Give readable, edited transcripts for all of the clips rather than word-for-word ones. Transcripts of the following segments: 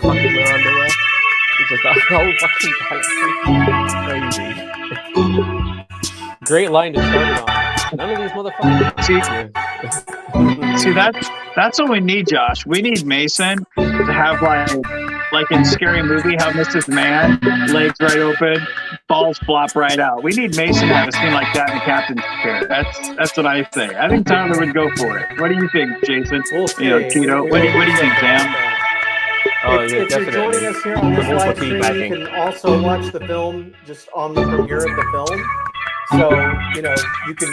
fucking wear underwear. It's just the whole fucking galaxy. Crazy. Great line to start it on. None of these motherfuckers. See that's what we need, Josh. We need Mason to have like in Scary Movie, how Mrs. Man, legs right open, balls flop right out. We need Mason to have a scene like that in the captain's chair. That's what I say. I think Tyler would go for it. What do you think, Jason? We'll see. Tito. What do you think, Sam? Oh, if yeah, you're definitely. joining us here on this I'm all for live stream, you teabagging. can also watch the film just on the premiere of the film. So, you can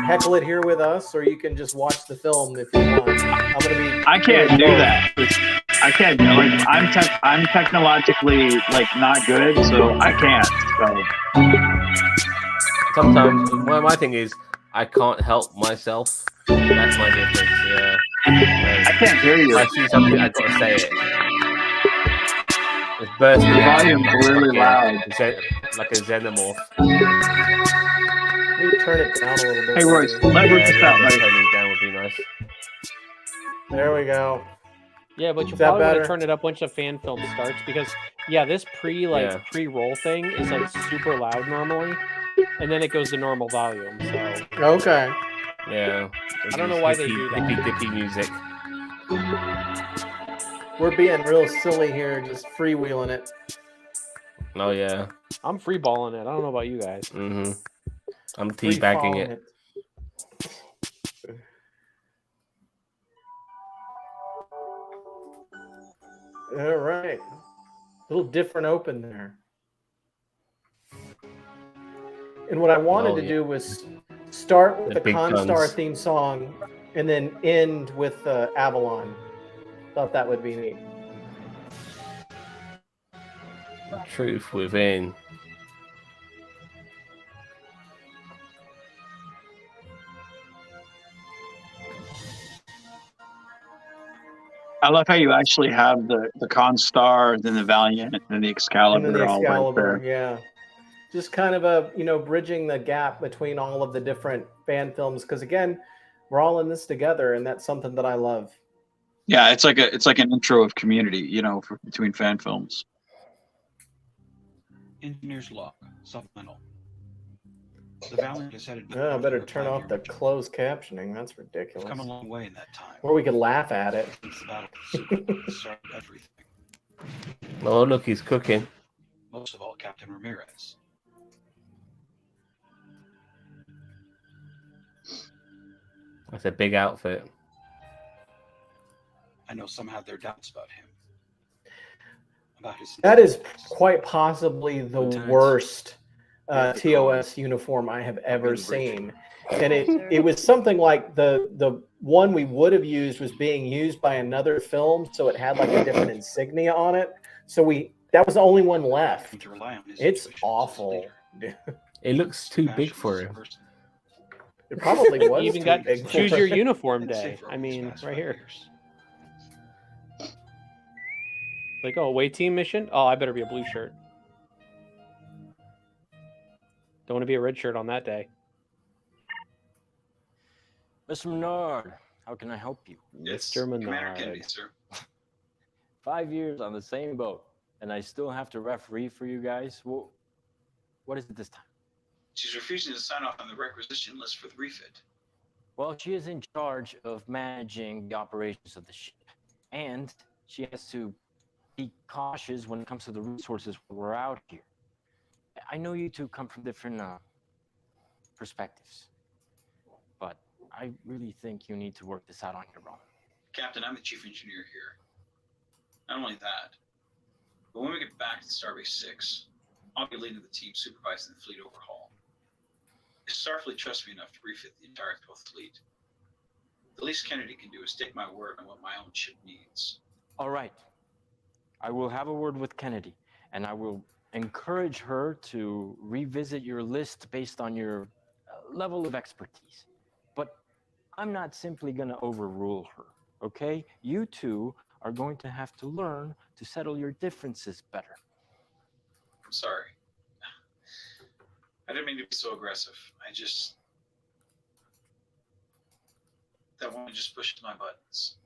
heckle it here with us, or you can just watch the film if you want. I can't do that. I can't. I'm technologically not good, so I can't. So. Sometimes, well, my thing is, I can't help myself. That's my difference. Yeah. I can't hear you. If I see something, I gotta say it. It's bursting. The volume's really loud. Like a xenomorph. Maybe turn it down a little bit. Hey, Royce, let Royce stop, buddy. Turning it down would be nice. There we go. Yeah, but you Is that probably want better? to turn it up once the fan film starts because this pre-roll thing is super loud normally, and then it goes to normal volume. So Okay. Yeah. I don't know why they do that. Hippy dippy music. We're being real silly here, just freewheeling it. Oh yeah. I'm freeballing it. I don't know about you guys. Mm-hmm. I'm teabagging it. All right. A little different open there. And what I wanted to do was start with the Constar theme song and then end with Avalon. Thought that would be neat. The truth within. I love how you actually have the Constar, then the Valiant, and then the Excalibur. And then the all Excalibur, right there. yeah. Just kind of bridging the gap between all of the different fan films. Because again, we're all in this together, and that's something that I love. Yeah, it's like an intro of Community, between fan films. Engineer's log, supplemental. The Valiant is headed. I better turn off the closed captioning. That's ridiculous. We've come a long way in that time. Or we could laugh at it. Since the battle started everything. Oh, look, he's cooking. Most of all, Captain Ramirez. That's a big outfit. I know some have their doubts about him. That is quite possibly the worst TOS uniform I have ever seen. And it was something like the one we would have used was being used by another film, so it had like a different insignia on it. So that was the only one left. It's awful. It looks too big for him. It probably was. You even got choose your uniform day. I mean, right here. Like, away team mission? Oh, I better be a blue shirt. Don't want to be a red shirt on that day. Mr. Menard, how can I help you? Mr. Menard. Kennedy, sir. 5 years on the same boat, and I still have to referee for you guys? Well, what is it this time? She's refusing to sign off on the requisition list for the refit. Well, she is in charge of managing the operations of the ship, and she has to be cautious when it comes to the resources we're out here. I know you two come from different perspectives, but I really think you need to work this out on your own. Captain, I'm the chief engineer here. Not only that, but when we get back to Starbase 6, I'll be leading the team supervising the fleet overhaul. If Starfleet trusts me enough to refit the entire 12th fleet, the least Kennedy can do is take my word on what my own ship needs. All right. I will have a word with Kennedy, and I will encourage her to revisit your list based on your level of expertise. But I'm not simply going to overrule her, okay? You two are going to have to learn to settle your differences better. I'm sorry. I didn't mean to be so aggressive. That woman just pushes my buttons.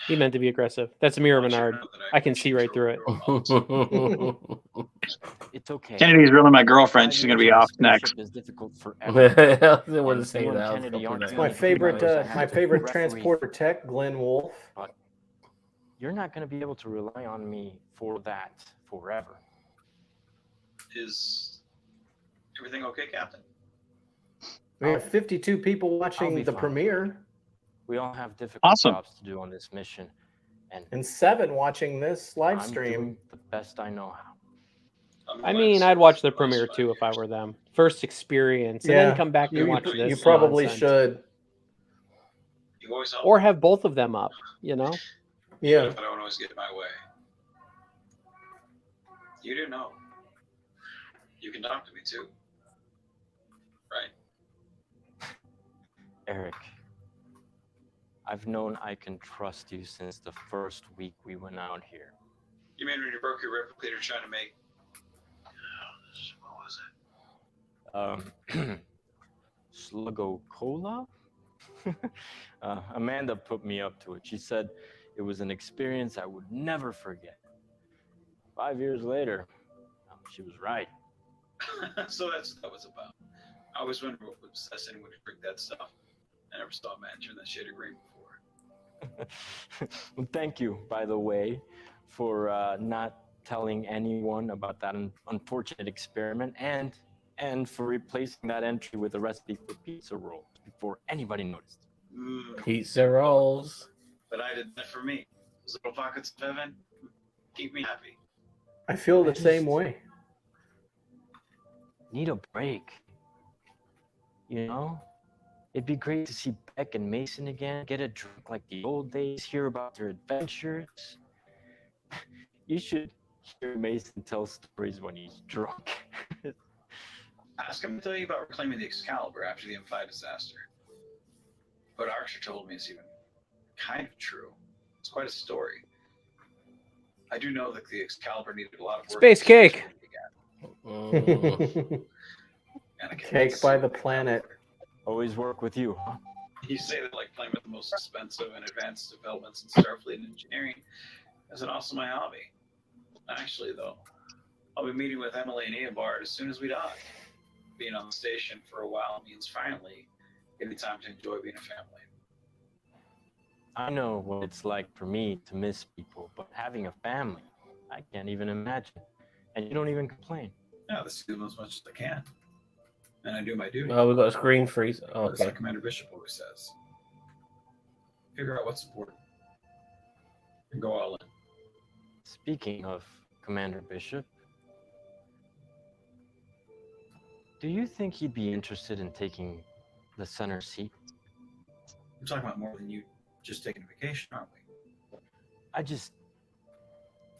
He meant to be aggressive. That's a mirror, Menard. I can see right through it. It's okay. Kennedy's really my girlfriend. She's gonna be off next. Is difficult for everyone. I didn't want to And say you and that. I was Kennedy gonna aren't put the that. only My favorite, females I have my to favorite referee. transporter tech, Glenn Wolf. But you're not going to be able to rely on me for that forever. Is everything okay, Captain? We have 52 people I'll watching be the fine. premiere We all have difficult Awesome. jobs to do on this mission, and and 7 watching this live I'm stream. doing the best I know how. I mean, I'd watch the premiere too if I were them. First experience, and then come back and watch this. You probably nonsense. should. You always help. Or have both of them up. You know. Yeah. But I don't always get my way. You do know. You can talk to me too. Right? Eric, I've known I can trust you since the first week we went out here. You mean when you broke your replicator trying to make... What was it? Sluggo Cola? Amanda put me up to it. She said it was an experience I would never forget. 5 years later, she was right. So that's what that was about. I always wondered what would possess anyone to drink that stuff. I never saw a man turn that shade of green before. Well, thank you, by the way, for not telling anyone about that unfortunate experiment and for replacing that entry with a recipe for pizza rolls before anybody noticed. Pizza rolls. But I did that for me. Those little pockets of heaven keep me happy. I feel the same way. Need a break. You know? It'd be great to see Beck and Mason again, get a drink like the old days, hear about their adventures. You should hear Mason tell stories when he's drunk. Ask him to tell you about reclaiming the Excalibur after the M5 disaster. What Archer told me is even kind of true. It's quite a story. I do know that the Excalibur needed a lot of work. Space cake. Cake by the planet. Always work with you, huh? You say that like playing with the most expensive and advanced developments in Starfleet and engineering is also my hobby. Actually, though, I'll be meeting with Emily and Eobard as soon as we dock. Being on the station for a while means finally getting time to enjoy being a family. I know what it's like for me to miss people, but having a family, I can't even imagine. And you don't even complain. Yeah, this is as much as I can. And I do my duty. Oh, we've got a screen freeze. Oh, That's okay. like Commander Bishop always says. Figure out what's important. And go all in. Speaking of Commander Bishop, do you think he'd be interested in taking the center seat? We're talking about more than you just taking a vacation, aren't we? I just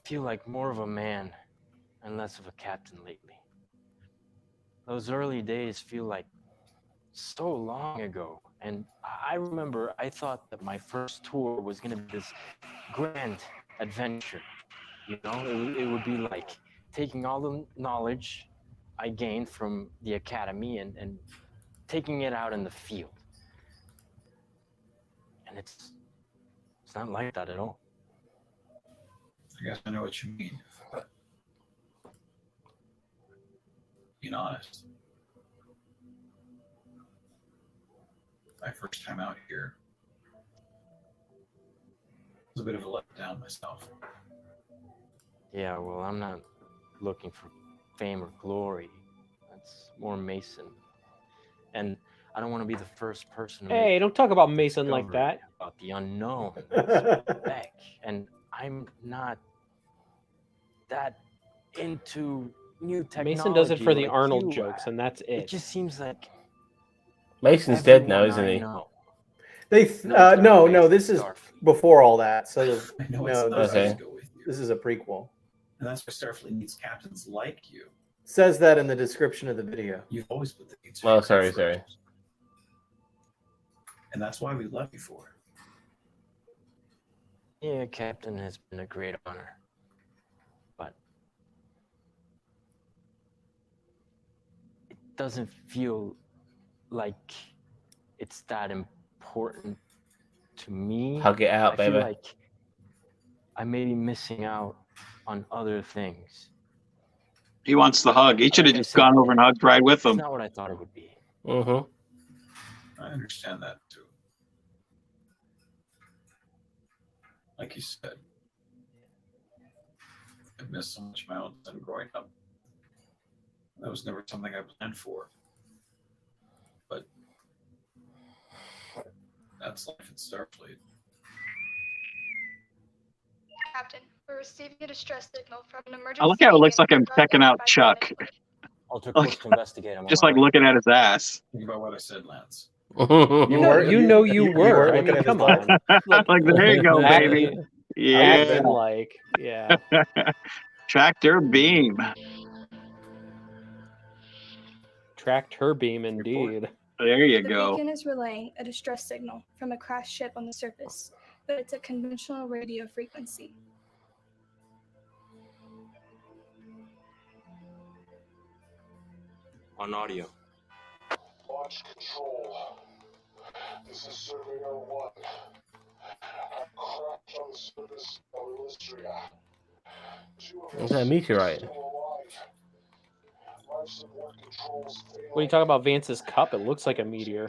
feel like more of a man and less of a captain lately. Those early days feel like so long ago. And I remember I thought that my first tour was going to be this grand adventure. You know, it would be like taking all the knowledge I gained from the academy and taking it out in the field. And it's not like that at all. I guess I know what you mean. Being honest. My first time out here was a bit of a letdown myself. Yeah, well, I'm not looking for fame or glory. That's more Mason. And I don't want to be the first person to Hey, make don't talk about Mason like discovery that. about the unknown. That's Beck. And I'm not that into new technology. Mason does it for the like Arnold you jokes, are. and that's It it. just seems like Mason's dead now, everyone isn't I he? know No, this is Starfleet. before all that. So I know no, it's not okay. to go with you. this is a prequel. And that's why Starfleet needs captains like you. Says that in the description of the video. You've always put the needs Oh, first. sorry. And that's why we love you for it. Yeah, Captain has been a great honor. But it doesn't feel like it's that important to me. Hug it out, I feel baby. like I may be missing out on other things. He wants the hug. He should have Like I just said, gone over and hugged right with It's him. not what I thought it would be. Mm-hmm. I understand that too. Like you said, I missed so much of my own son growing up. That was never something I planned for. But that's life in Starfleet. Captain, we're receiving a distress signal from an emergency. I look how it looks like I'm checking out by Chuck. Ultra close to investigate. I'm on Just my like way. looking at his ass. Think about what I said, Lance. You know you were. I looking mean, at his come butt? on. Like, there you go, baby. Acting, Yeah. acting like, yeah. Tractor beam. Tracked her beam indeed. There you The go. beacon is relaying a distress signal from a crashed ship on the surface, but it's a conventional radio frequency. On audio. Launch control. This is Surveyor 1. I've crashed on the surface of Illustria. Is that a meteorite? What are you talking about, Vance's cup? It looks like a meteor.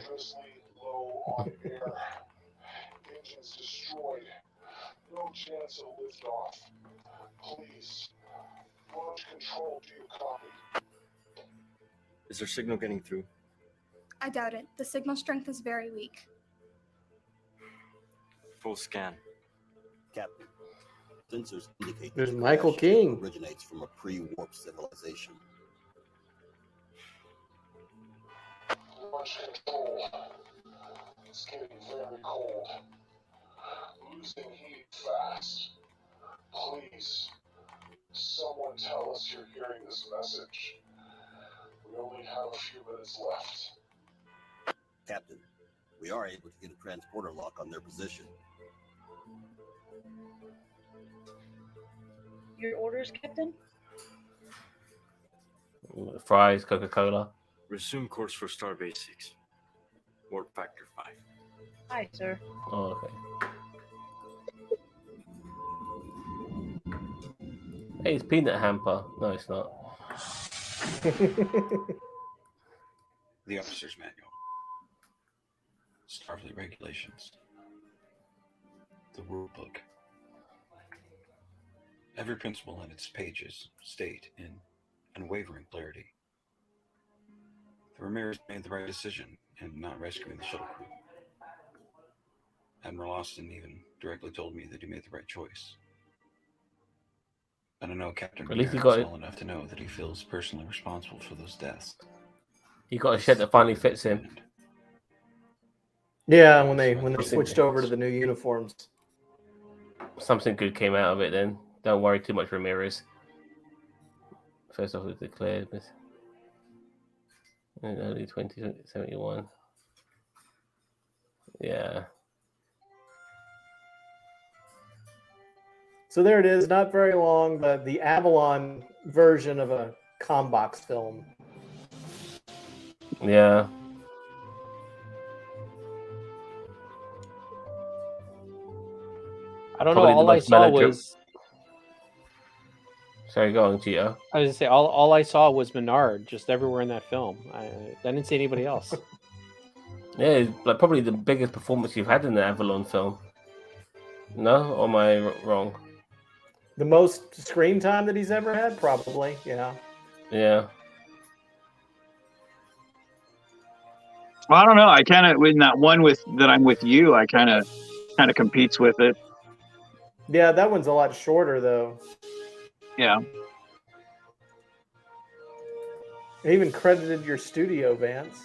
Engines destroyed. No chance of liftoff. Please. Launch control, do you copy? Is their signal getting through? I doubt it. The signal strength is very weak. Full scan. Captain, sensors indicate There's that the Michael crash King. originates from a pre-warp civilization. Launch control. It's getting very cold. Losing heat fast. Please, someone tell us you're hearing this message. We only have a few minutes left. Captain, we are able to get a transporter lock on their position. Your orders, Captain? Fries, Coca-Cola. Resume course for Starbase 6. Warp factor 5. Hi, sir. Oh, okay. Hey, it's peanut hamper. No, it's not. The officer's manual. Starfleet regulations. The rule book. Every principle in its pages state in unwavering clarity. The Ramirez made the right decision in not rescuing the shuttle crew. Admiral Austin even directly told me that he made the right choice. I don't know Captain At least he Ramirez got it. well enough to know that he feels personally responsible for those deaths. You got a shed that finally fits him. Yeah, when they switched over to the new uniforms. Something good came out of it then. Don't worry too much, Ramirez. First off, was declared in early 2071. Yeah. So there it is, not very long, but the Avalon version of a Combox film. Yeah. I don't know. Probably the All I most saw melodram- was. Sorry, go on, Gio. I was gonna say all I saw was Menard just everywhere in that film. I didn't see anybody else. Yeah, it's like probably the biggest performance you've had in the Avalon film. No? Or am I wrong? The most screen time that he's ever had, probably. Yeah. Yeah. Well, I don't know. I kind of, in that one that I'm with you, I kind of competes with it. Yeah, that one's a lot shorter, though. Yeah. They even credited your studio, Vance.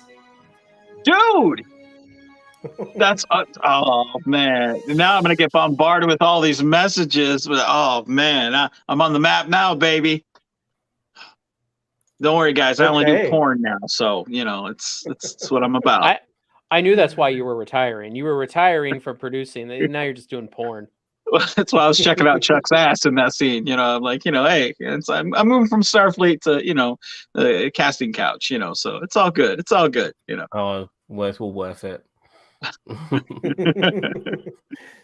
Dude! That's, oh, man. Now I'm going to get bombarded with all these messages. Oh, man. I'm on the map now, baby. Don't worry, guys. I only do porn now. So, it's what I'm about. I knew that's why you were retiring. You were retiring from producing. Now you're just doing porn. That's why I was checking out Chuck's ass in that scene. I'm like, hey, I'm moving from Starfleet to, the casting couch, so it's all good. It's all good, Oh, well, it's all worth it.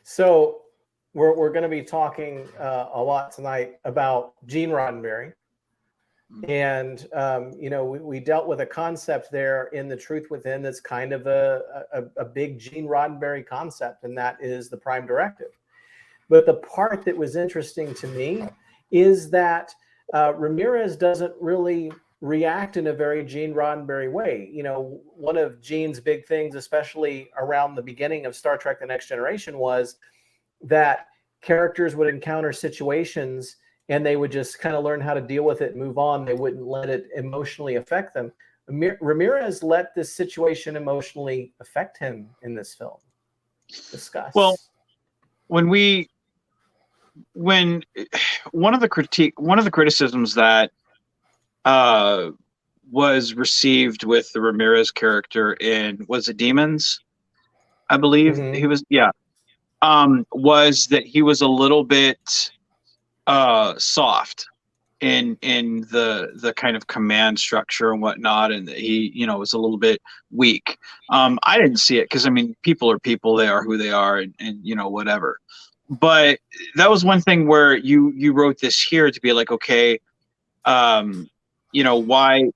So we're going to be talking a lot tonight about Gene Roddenberry. And, you know, we dealt with a concept there in The Truth Within that's kind of a big Gene Roddenberry concept, and that is the Prime Directive. But the part that was interesting to me is that Ramirez doesn't really react in a very Gene Roddenberry way. You know, one of Gene's big things, especially around the beginning of Star Trek The Next Generation, was that characters would encounter situations and they would just kind of learn how to deal with it and move on. They wouldn't let it emotionally affect them. Ramirez let this situation emotionally affect him in this film. Discuss. Well, when one of the criticisms that was received with the Ramirez character in, was it Demons? I believe he was, was that he was a little bit soft in the kind of command structure and whatnot, and that he, you know, was a little bit weak. I didn't see it because, I mean, people are people, they are who they are, and you know, whatever. But that was one thing where you wrote this here to be like, okay, you know, why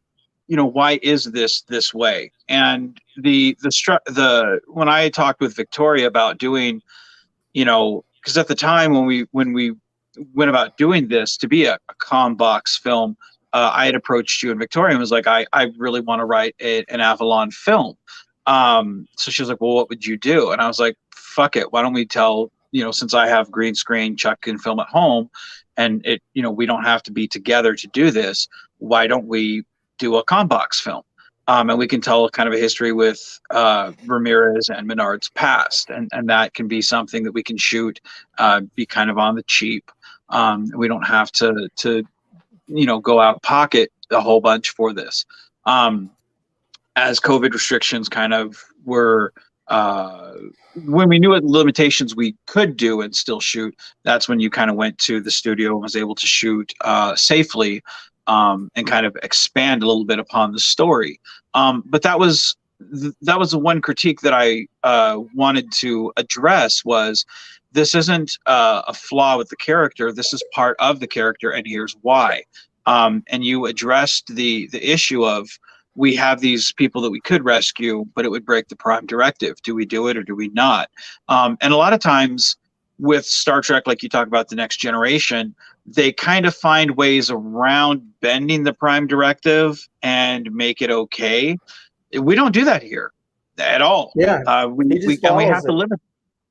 is this way? And when I talked with Victoria about doing, you know, because at the time when we went about doing this to be a ComBox film, I had approached you and Victoria and was like, I really want to write an Avalon film. So she was like, well, what would you do? And I was like, fuck it, why don't we tell, you know, since I have green screen, Chuck can film at home, and it, you know, we don't have to be together to do this. Why don't we do a ComBox film? And we can tell kind of a history with Ramirez and Menard's past, and that can be something that we can shoot, be kind of on the cheap. We don't have to you know, go out of pocket a whole bunch for this. As COVID restrictions kind of were, when we knew what limitations we could do and still shoot, that's when you kind of went to the studio and was able to shoot safely, and kind of expand a little bit upon the story. But that was the one critique that I wanted to address, was this isn't a flaw with the character. This is part of the character, and here's why. And you addressed the issue of, we have these people that we could rescue, but it would break the Prime Directive. Do we do it or do we not? And a lot of times with Star Trek, like you talk about The Next Generation, they kind of find ways around bending the Prime Directive and make it okay. We don't do that here at all. Yeah, we have to live with.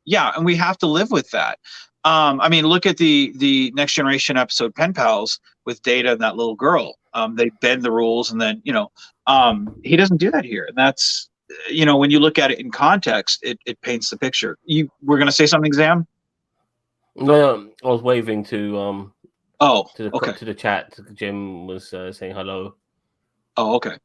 Yeah, and we have to live with that. I mean, look at the Next Generation episode Pen Pals with Data and that little girl. They bend the rules, and then, you know, he doesn't do that here. And that's, you know, when you look at it in context, it paints the picture. You were going to say something, Zam? No, I was waving to okay. to the chat. Jim was saying hello. Oh, okay.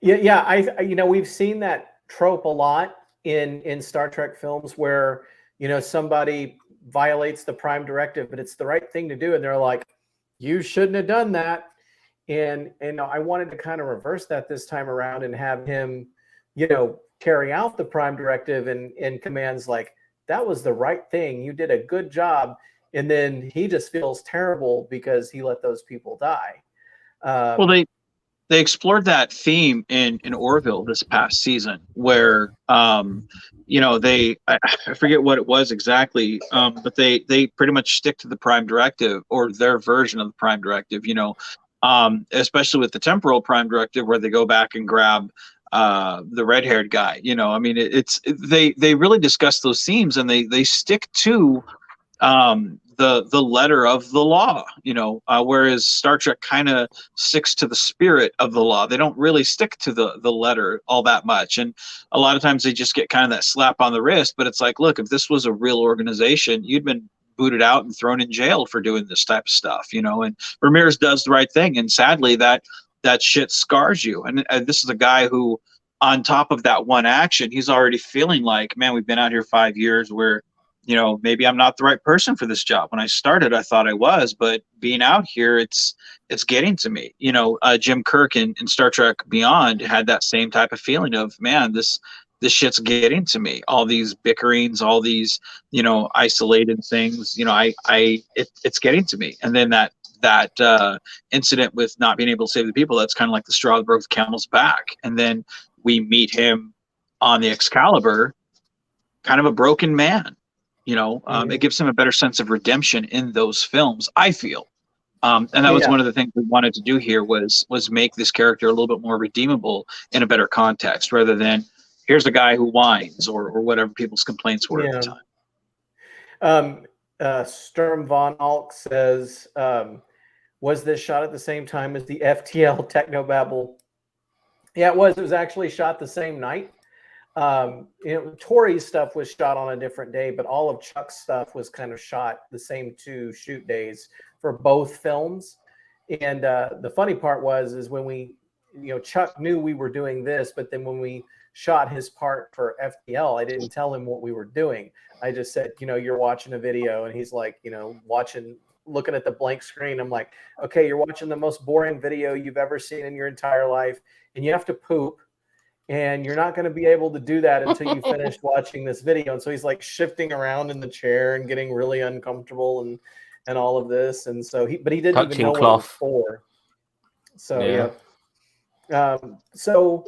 Yeah. I you know, we've seen that trope a lot in Star Trek films where, you know, somebody violates the Prime Directive, but it's the right thing to do, and they're like, you shouldn't have done that. And I wanted to kind of reverse that this time around and have him, you know, carry out the Prime Directive and commands like, that was the right thing. You did a good job. And then he just feels terrible because he let those people die. Well, they explored that theme in Orville this past season, where you know, I forget what it was exactly, but they pretty much stick to the Prime Directive, or their version of the Prime Directive. You know, especially with the temporal Prime Directive, where they go back and grab the red-haired guy. You know, I mean, they really discuss those themes, and they stick to the letter of the law, you know, whereas Star Trek kind of sticks to the spirit of the law. They don't really stick to the letter all that much. And a lot of times they just get kind of that slap on the wrist, but it's like, look, if this was a real organization, you'd been booted out and thrown in jail for doing this type of stuff, you know. And Ramirez does the right thing, and sadly that shit scars you. And this is a guy who, on top of that one action, he's already feeling like, man, we've been out here 5 years where, you know, maybe I'm not the right person for this job. When I started, I thought I was, but being out here, it's getting to me. You know, Jim Kirk in Star Trek Beyond had that same type of feeling of, man, this this shit's getting to me. All these bickerings, all these, isolated things, it's getting to me. And then that incident with not being able to save the people, that's kind of like the straw that broke the camel's back. And then we meet him on the Excalibur, kind of a broken man. It gives him a better sense of redemption in those films, I feel. And that was one of the things we wanted to do here was make this character a little bit more redeemable in a better context, rather than here's a guy who whines or whatever people's complaints were at the time. Sturm von Alk says, was this shot at the same time as the FTL Technobabble? Yeah, it was. It was actually shot the same night. Tori's stuff was shot on a different day, but all of Chuck's stuff was kind of shot the same 2 shoot days for both films. And the funny part is when we, Chuck knew we were doing this, but then when we shot his part for FTL, I didn't tell him what we were doing. I just said, you're watching a video, and he's like, looking at the blank screen. I'm like, okay, you're watching the most boring video you've ever seen in your entire life, and you have to poop. And you're not going to be able to do that until you finish watching this video. And so he's like shifting around in the chair and getting really uncomfortable and all of this. And so he didn't touching even know cloth. what it was for. So so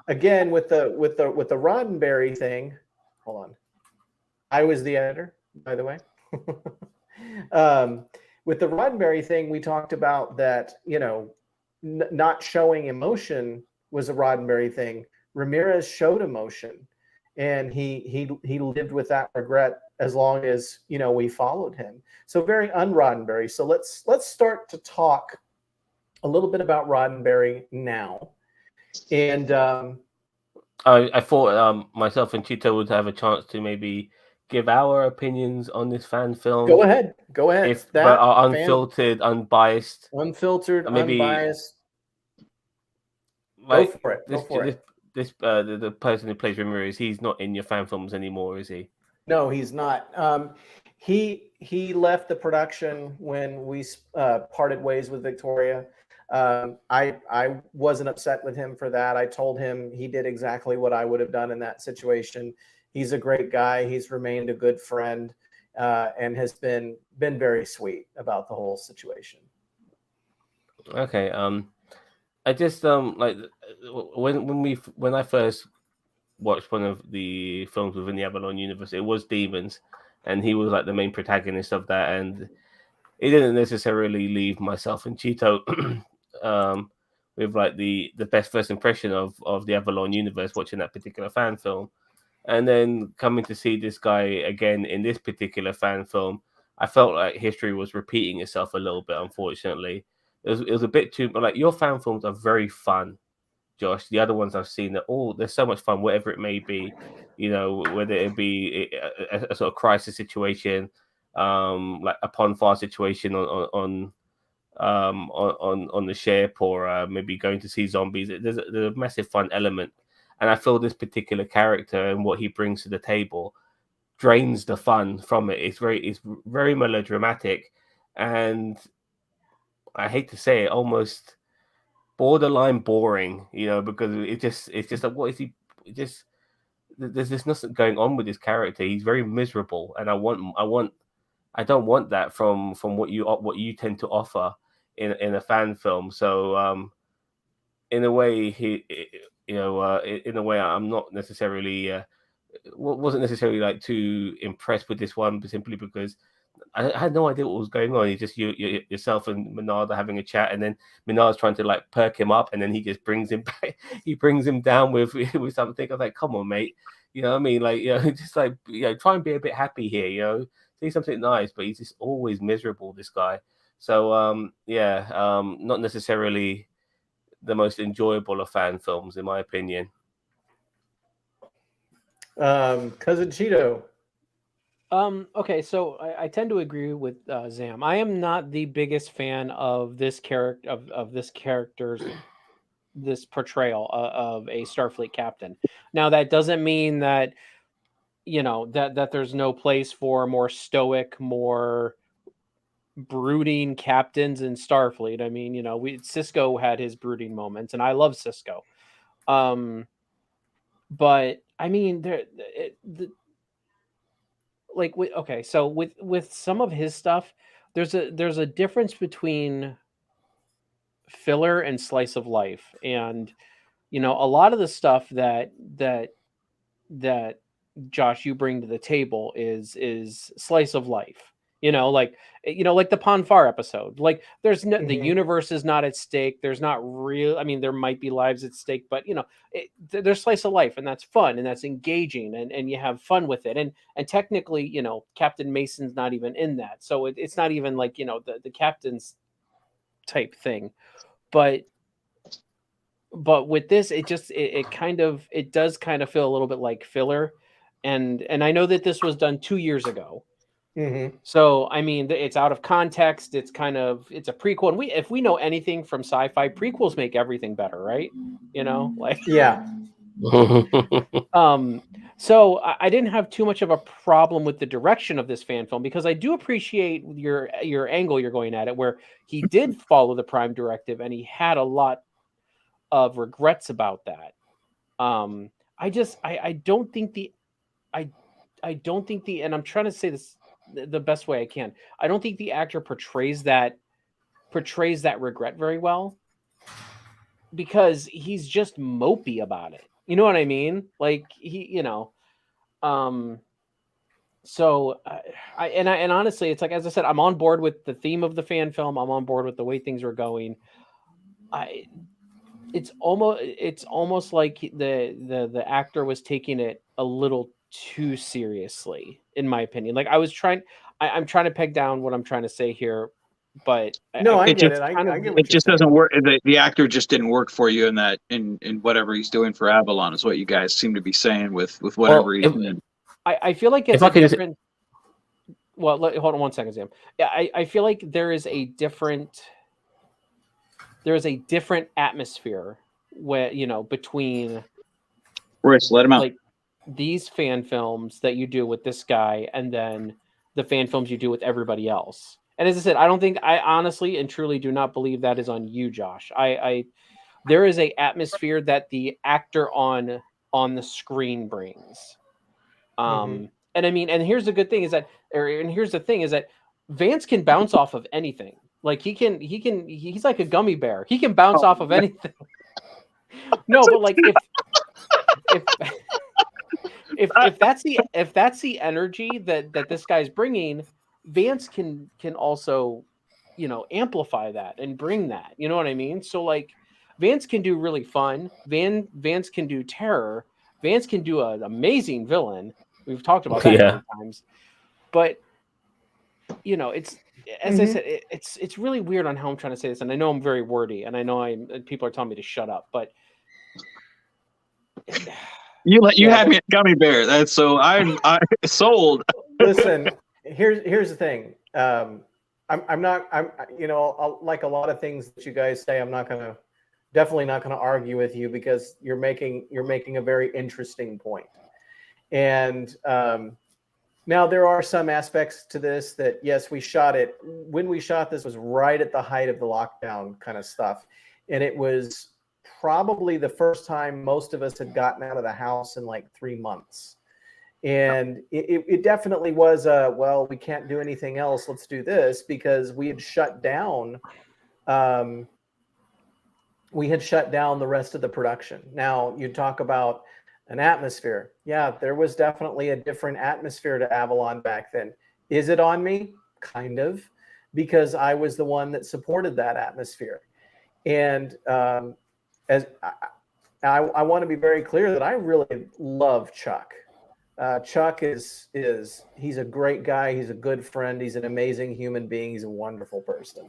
again with the Roddenberry thing, hold on. I was the editor, by the way. With the Roddenberry thing, we talked about that, not showing emotion was a Roddenberry thing. Ramirez showed emotion, and he lived with that regret as long as we followed him. So very un-Roddenberry. So let's start to talk a little bit about Roddenberry now. And I thought myself and Chito would have a chance to maybe give our opinions on this fan film. Go ahead. But are unfiltered, unbiased, maybe unbiased. Like, Go for it. The person who plays Ramirez, he's not in your fan films anymore, is he? No, he's not. He left the production when we parted ways with Victoria. I wasn't upset with him for that. I told him he did exactly what I would have done in that situation. He's a great guy. He's remained a good friend, and has been very sweet about the whole situation. Okay. I just like when I first watched one of the films within the Avalon universe, it was Demons, and he was like the main protagonist of that, and it didn't necessarily leave myself and Chito with like the best first impression of the Avalon universe watching that particular fan film. And then coming to see this guy again in this particular fan film, I felt like history was repeating itself a little bit, unfortunately. It was a bit too, like, your fan films are very fun, Josh. The other ones I've seen, they're so much fun, whatever it may be, whether it be a sort of crisis situation, like a pond fire situation on the ship, or maybe going to see zombies. There's a massive fun element. And I feel this particular character and what he brings to the table drains the fun from it. It's very melodramatic, and I hate to say it, almost borderline boring, because it's just like, what is he? There's just nothing going on with his character. He's very miserable, and I don't want that from what you tend to offer in a fan film. So in a way, in a way, I'm not necessarily wasn't necessarily like too impressed with this one, but simply because I had no idea what was going on. It's just yourself and Menard are having a chat, and then Menard's trying to like perk him up, and then he just brings him back. He brings him down with something. I was like, come on, mate. You know what I mean? Like, just like, try and be a bit happy here. See something nice, but he's just always miserable, this guy. So not necessarily the most enjoyable of fan films, in my opinion. Cousin Cheeto. Okay, so I tend to agree with Zam. I am not the biggest fan of this character of this character's this portrayal of a Starfleet captain. Now, that doesn't mean that that there's no place for more stoic, more brooding captains in Starfleet. I mean, Cisco had his brooding moments, and I love Cisco. But I mean, so with some of his stuff, there's a difference between filler and slice of life, and a lot of the stuff that Josh, you bring to the table is slice of life. Like like the Ponfar episode. Like there's no, the universe is not at stake. There's not real. I mean, there might be lives at stake, but there's slice of life, and that's fun and that's engaging, and you have fun with it. And technically, Captain Mason's not even in that, so it's not even like the captain's type thing, but with this, it does kind of feel a little bit like filler. And I know that this was done 2 years ago. So, I mean, it's out of context. It's a prequel. And if we know anything from sci-fi, prequels make everything better, right? Yeah. So I didn't have too much of a problem with the direction of this fan film, because I do appreciate your angle you're going at it, where he did follow the Prime Directive and he had a lot of regrets about that. I don't think and I'm trying to say this the best way I can. I don't think the actor portrays that regret very well, because he's just mopey about it. You know what I mean? Like so and honestly, it's like, as I said, I'm on board with the theme of the fan film. I'm on board with the way things are going. It's almost like the actor was taking it a little too seriously, in my opinion. Like I'm trying to peg down what I'm trying to say here, but I get it. It just doesn't work. The actor just didn't work for you in whatever he's doing for Avalon, is what you guys seem to be saying with whatever he's doing. I feel like it's a different. Well, hold on one second, Sam. Yeah, I feel like there is a different atmosphere between Rich, let him out. Like these fan films that you do with this guy, and then the fan films you do with everybody else. And as I said, I honestly and truly do not believe that is on you, Josh. There is a atmosphere that the actor on the screen brings. And I mean, and here's the good thing is that, here's the thing is that Vance can bounce off of anything. Like he's like a gummy bear. He can bounce off of anything. No, but like if that's the energy that this guy's bringing, Vance can also, amplify that and bring that. You know what I mean? So like Vance can do really fun. Vance can do terror. Vance can do an amazing villain. We've talked about that many times. But it's, as I said, it's really weird on how I'm trying to say this, and I know I'm very wordy, and I know people are telling me to shut up, but you had me at gummy bear. That's so I sold. Listen, here's the thing. I'm like a lot of things that you guys say, I'm definitely not gonna argue with you, because you're making a very interesting point. And now there are some aspects to this that, yes, when we shot this was right at the height of the lockdown kind of stuff. And it was probably the first time most of us had gotten out of the house in like 3 months. And it definitely was well, we can't do anything else. Let's do this, because we had shut down. We had shut down the rest of the production. Now you talk about an atmosphere. Yeah, there was definitely a different atmosphere to Avalon back then. Is it on me? Kind of, because I was the one that supported that atmosphere. And as I want to be very clear that I really love Chuck. Chuck he's a great guy. He's a good friend. He's an amazing human being. He's a wonderful person.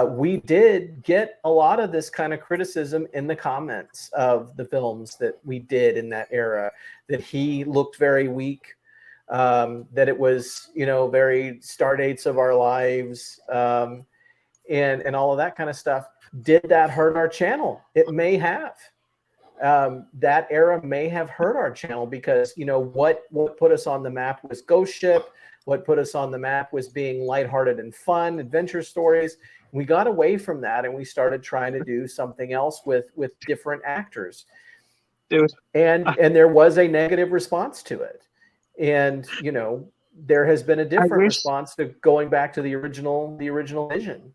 We did get a lot of this kind of criticism in the comments of the films that we did in that era, that he looked very weak, that it was, very Stardates of Our Lives, and all of that kind of stuff. Did that hurt our channel? It may have. That era may have hurt our channel, because what put us on the map was Ghost Ship. What put us on the map was being lighthearted and fun adventure stories. We got away from that, and we started trying to do something else with different actors. Dude. And there was a negative response to it. And, you know, there has been a different response to going back to the original vision.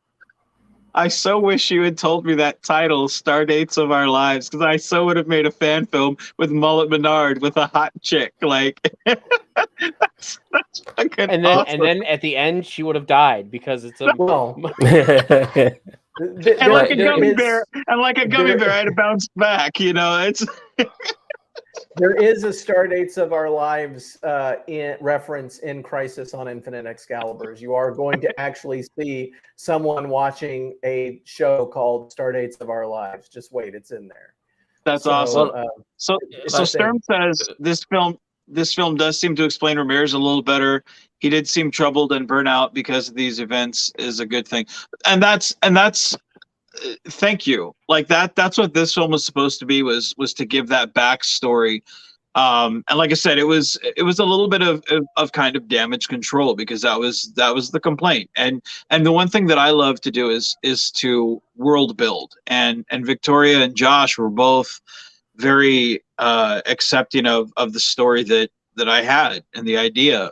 I so wish you had told me that title, Star Dates of Our Lives, because I so would have made a fan film with Mullet Menard with a hot chick. Like, that's fucking and then at the end she would have died because it's a and like a gummy bear, I had to bounce back. You know, it's there is a Star Dates of Our Lives in reference in Crisis on Infinite Excaliburs. You are going to actually see someone watching a show called Star Dates of Our Lives. Just wait, it's in there. That's awesome. So Sturm says this film does seem to explain Ramirez a little better. He did seem troubled and burnt out because of these events is a good thing. And that's thank you. Like that's what this film was supposed to be, was to give that backstory. And like I said, it was a little bit of kind of damage control, because that was the complaint. And the one thing that I love to do is to world build. And Victoria and Josh were both very accepting of the story that I had and the idea.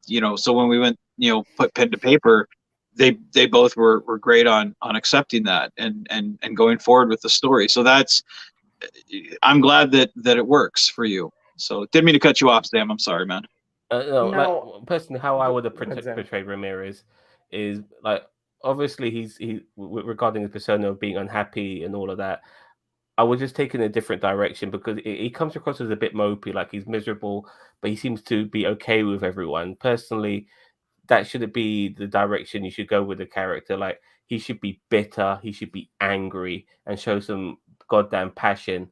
You know, so when we went, you know, put pen to paper, they both were great on accepting that and going forward with the story. So I'm glad that it works for you. So didn't mean to cut you off, Sam. I'm sorry, man. No, like, personally, how I would have portrayed Ramirez is like, obviously he regarding the persona of being unhappy and all of that, I was just taking a different direction, because he comes across as a bit mopey, like he's miserable, but he seems to be okay with everyone. Personally, that shouldn't be the direction you should go with a character. Like, he should be bitter, he should be angry, and show some goddamn passion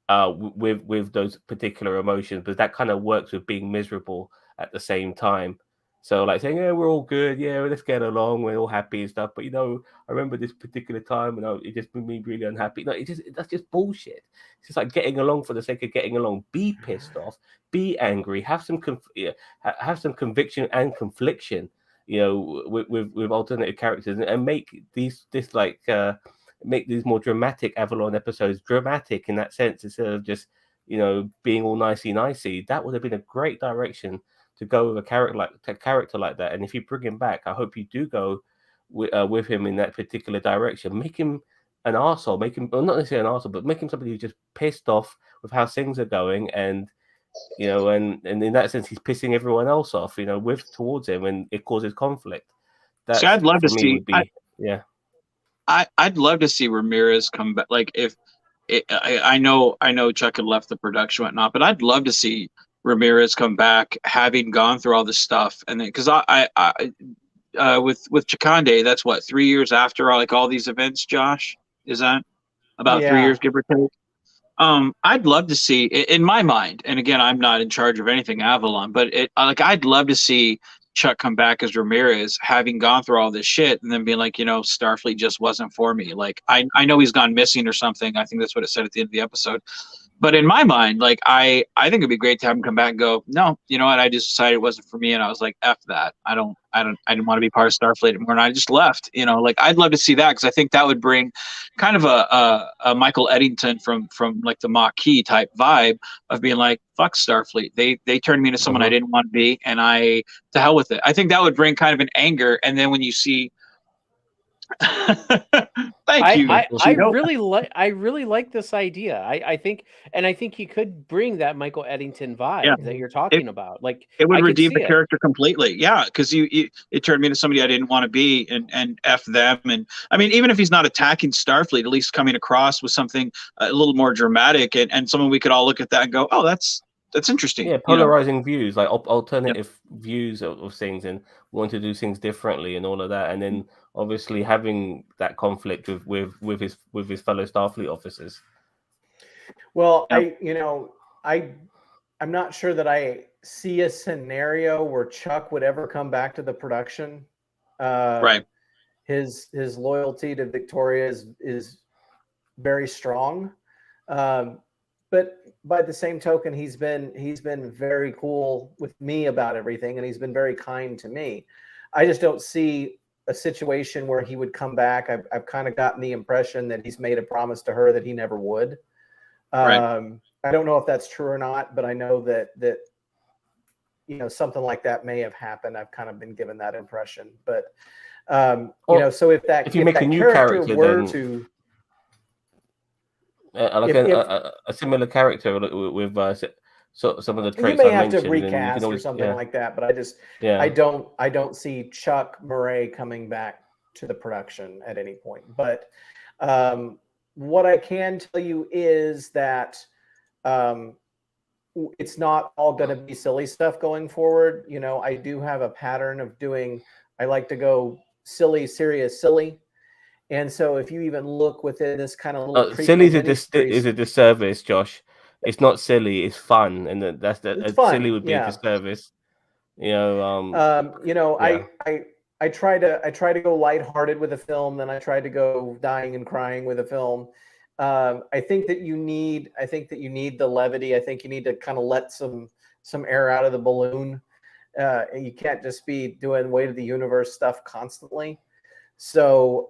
with those particular emotions. But that kind of works with being miserable at the same time. So like saying, yeah, we're all good, yeah, let's get along, we're all happy and stuff. But you know, I remember this particular time, and it just made me really unhappy. No, that's just bullshit. It's just like getting along for the sake of getting along. Be pissed off, be angry, have some conviction and confliction. You know, with alternative characters, and make these more dramatic Avalon episodes dramatic in that sense, instead of just, you know, being all nicey. That would have been a great direction to go with a character like that. And if you bring him back, I hope you do go with him in that particular direction. Make him an arsehole, make him, well, not necessarily an arsehole, but make him somebody who's just pissed off with how things are going, and you know, and in that sense, he's pissing everyone else off, you know, towards him, and it causes conflict. That, I'd love to see. I'd love to see Ramirez come back. Like, I know Chuck had left the production and whatnot, but I'd love to see Ramirez come back, having gone through all this stuff. And then, because I with Chakande, that's what, 3 years after all these events. Josh, is that about 3 years, give or take? I'd love to see, in my mind, and again, I'm not in charge of anything Avalon, but I'd love to see Chuck come back as Ramirez, having gone through all this shit, and then being like, you know, Starfleet just wasn't for me. Like, I know he's gone missing or something. I think that's what it said at the end of the episode. But in my mind, like, I think it'd be great to have him come back and go, no, you know what? I just decided it wasn't for me, and I was like, F that. I didn't want to be part of Starfleet anymore, and I just left. You know, like, I'd love to see that, because I think that would bring kind of a Michael Eddington from like the Maquis type vibe of being like, fuck Starfleet. They turned me into someone I didn't want to be, and to hell with it. I think that would bring kind of an anger, and then when you see. Thank you. I really like this idea. I think you could bring that Michael Eddington vibe that you're talking about. Like, it would redeem the character completely. Yeah, because it turned me into somebody I didn't want to be, and F them. And I mean, even if he's not attacking Starfleet, at least coming across with something a little more dramatic, and someone we could all look at that and go, oh, that's interesting. Yeah, polarizing views, like alternative views of things, and want to do things differently and all of that. And then obviously having that conflict with his fellow Starfleet officers. Well, I'm not sure that I see a scenario where Chuck would ever come back to the production. Right. His loyalty to Victoria is very strong. But by the same token, he's been very cool with me about everything, and he's been very kind to me. I just don't see a situation where he would come back. I've kind of gotten the impression that he's made a promise to her that he never would. Right. I don't know if that's true or not, but I know that something like that may have happened. I've kind of been given that impression, but so if you make a new character character, were then to like if a similar character with so some of the you traits may I have to mentioned, then you can recast or always something like that, but yeah. I don't see Chuck Murray coming back to the production at any point. But what I can tell you is that it's not all going to be silly stuff going forward. I do have a pattern of doing. I like to go silly, serious, silly. And so if you even look within this kind of little silly miniseries, is a disservice, Josh. It's not silly; it's fun, and it's fun. silly would be a disservice. I try to go lighthearted with a film, then I try to go dying and crying with a film. I think that you need the levity. I think you need to kind of let some air out of the balloon. You can't just be doing weight of the universe stuff constantly. So,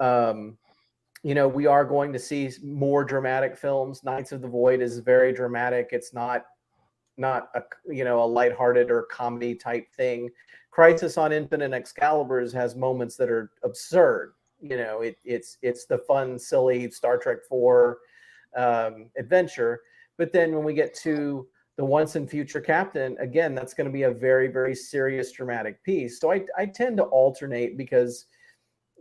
we are going to see more dramatic films. Knights of the Void is very dramatic. It's not a lighthearted or comedy type thing. Crisis on Infinite Excaliburs has moments that are absurd. It's the fun, silly Star Trek IV adventure. But then when we get to the Once and Future Captain, again, that's going to be a very, very serious, dramatic piece. So I tend to alternate because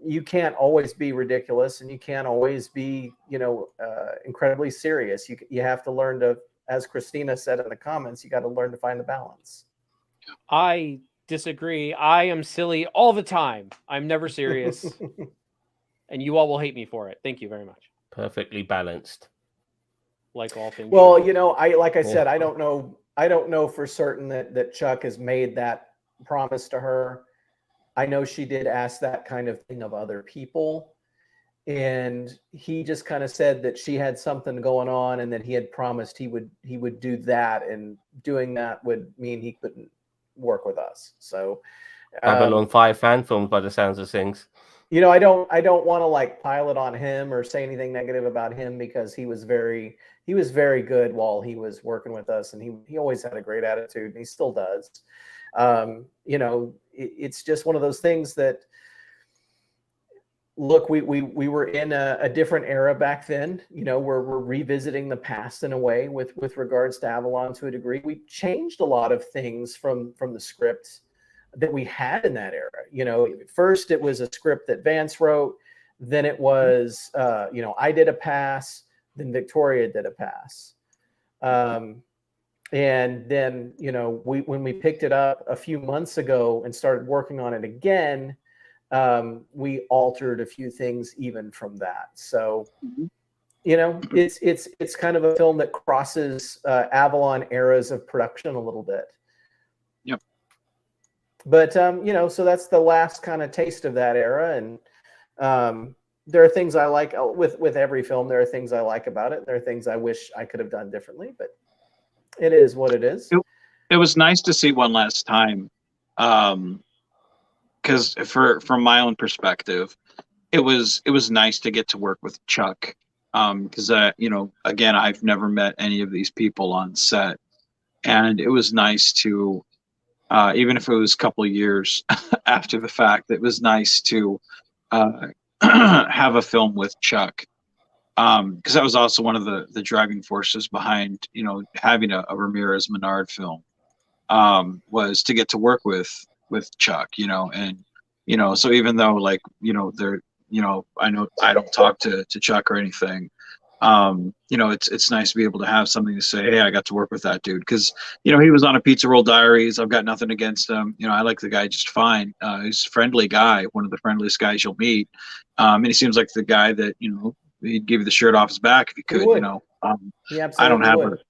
you can't always be ridiculous and you can't always be, incredibly serious. You have to learn to, as Christina said in the comments, you got to learn to find the balance. I disagree. I am silly all the time. I'm never serious. And you all will hate me for it. Thank you very much. Perfectly balanced. Like all things. Well, I said, I don't know for certain that Chuck has made that promise to her. I know she did ask that kind of thing of other people. And he just kind of said that she had something going on and that he had promised he would do that, and doing that would mean he couldn't work with us. So Babylon 5 fan films by the sounds of things. I don't want to pile it on him or say anything negative about him, because he was very good while he was working with us, and he always had a great attitude, and he still does. It's just one of those things that, look, we were in a different era back then. We're revisiting the past in a way with regards to Avalon to a degree. We changed a lot of things from the script that we had in that era. First it was a script that Vance wrote, then it was I did a pass, then Victoria did a pass. And then, when we picked it up a few months ago and started working on it again, we altered a few things even from that. So, it's kind of a film that crosses Avalon eras of production a little bit. Yep. But, so that's the last kind of taste of that era. And there are things I like with every film. There are things I like about it. There are things I wish I could have done differently, but it is what it is. It was nice to see one last time, because from my own perspective, it was nice to get to work with Chuck, because again, I've never met any of these people on set, and it was nice to, even if it was a couple of years after the fact, it was nice to have a film with Chuck. Because that was also one of the driving forces behind having a Ramirez Menard film, was to get to work with Chuck, and so even though they're I know I don't talk to Chuck or anything, it's nice to be able to have something to say, hey, I got to work with that dude, because he was on a Pizza Roll Diaries. I've got nothing against him. I like the guy just fine. He's a friendly guy, one of the friendliest guys you'll meet, and he seems like the guy that he'd give you the shirt off his back if he could. He absolutely I don't have would.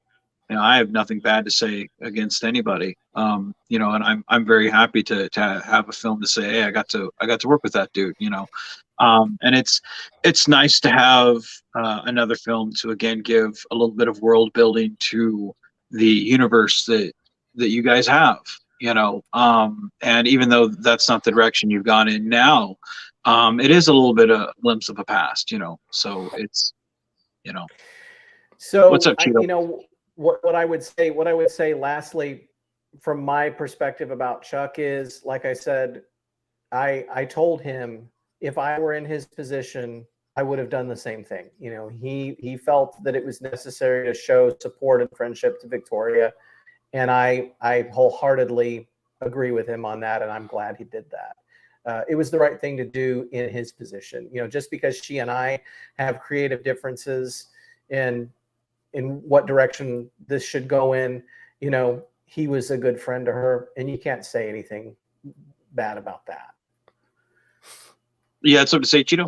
I have nothing bad to say against anybody. And I'm very happy to have a film to say, hey, I got to work with that dude. And it's nice to have another film to again give a little bit of world building to the universe that you guys have. And even though that's not the direction you've gone in now, it is a little bit a glimpse of a past. So it's So What's up, Cheeto? you know what I would say lastly, from my perspective about Chuck is, like I said, I told him if I were in his position, I would have done the same thing. You know, he felt that it was necessary to show support and friendship to Victoria, and I wholeheartedly agree with him on that, and I'm glad he did that. It was the right thing to do in his position. You know, just because she and I have creative differences in what direction this should go in, you know, he was a good friend to her, and you can't say anything bad about that. You had something to say, Cheeto?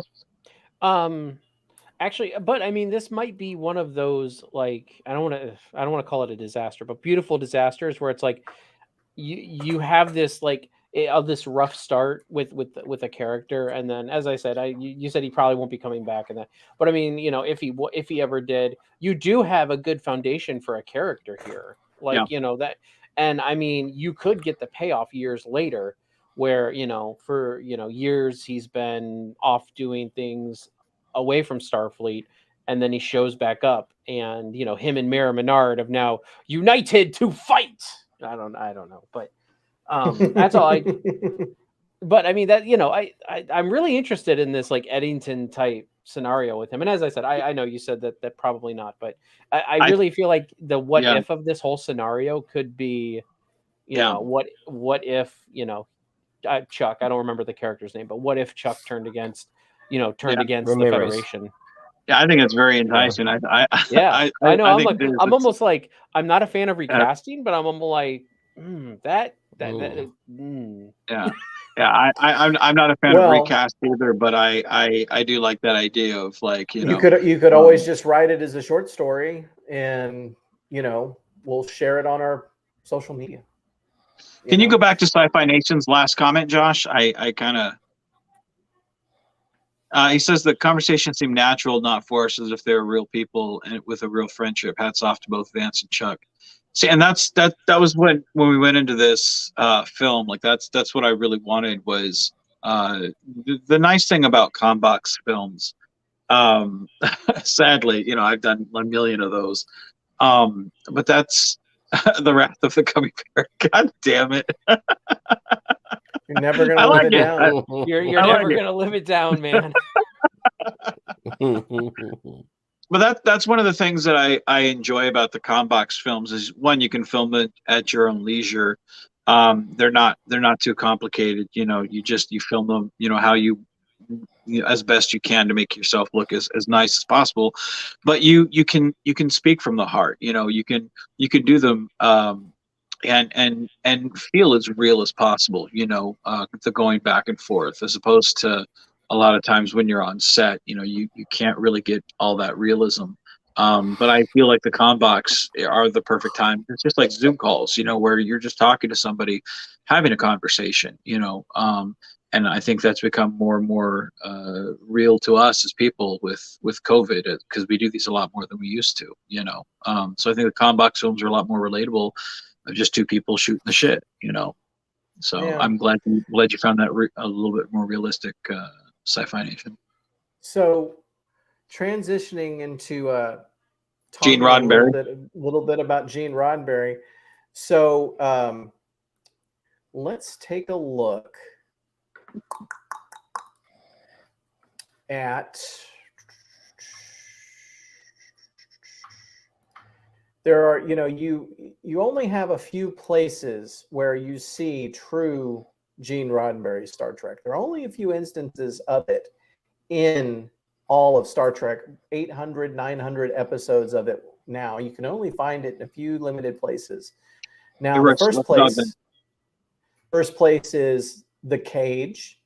Actually, but I mean, this might be one of those, like, I don't want to call it a disaster, but beautiful disasters where it's like you have this like this rough start with a character, and then, as I said, you said he probably won't be coming back, and that, but I mean, you know, if he ever did, you do have a good foundation for a character here, like, Yeah. you know, that, and I mean, you could get the payoff years later, where, you know, for, you know, years he's been off doing things away from Starfleet, and then he shows back up, and, you know, him and Mara Menard have now united to fight. I don't know, but that's all I. But I mean, that, you know, I'm really interested in this like Eddington type scenario with him, and as I said, I know you said that probably not, but I really feel like the what if of this whole scenario could be, you know, what if, you know, Chuck, I don't remember the character's name, but what if Chuck turned against Ramirez. the Federation? Yeah, I think it's very enticing. I know. I'm think like, I'm almost like, I'm not a fan of recasting, but I'm almost like, that. Yeah, yeah. I'm not a fan of recast either, but I do like that idea of, like, you could always just write it as a short story, and, you know, we'll share it on our social media. Can you go back to Sci-Fi Nation's last comment, Josh? I kind of. He says the conversation seemed natural, not forced, as if they were real people and with a real friendship. Hats off to both Vance and Chuck. See, and that was when we went into this film. Like, that's what I really wanted was the nice thing about Combox films. Sadly, you know, I've done 1 million of those, but that's the Wrath of the Gummy Bear. God damn it! You're never gonna live it down. You're never gonna live it down, man. But that's one of the things that I enjoy about the Combox films is, one, you can film it at your own leisure. They're not too complicated. You know, you film them, you know, how you as best you can to make yourself look as nice as possible. But you can speak from the heart. You know, you can do them and feel as real as possible. You know, the going back and forth, as opposed to a lot of times when you're on set, you know, you can't really get all that realism. But I feel like the Combox are the perfect time. It's just like Zoom calls, you know, where you're just talking to somebody, having a conversation, you know. And I think that's become more and more real to us as people with COVID, because we do these a lot more than we used to, you know. So I think the Combox films are a lot more relatable, of just two people shooting the shit, you know. So yeah. I'm glad you found that a little bit more realistic, Sci-Fi Nation. So transitioning into Gene Roddenberry, a little bit about Gene Roddenberry. So let's take a look at there are, you know, you only have a few places where you see true Gene Roddenberry Star Trek. There are only a few instances of it in all of Star Trek, 800, 900 episodes of it now. You can only find it in a few limited places. Now, the first place is The Cage,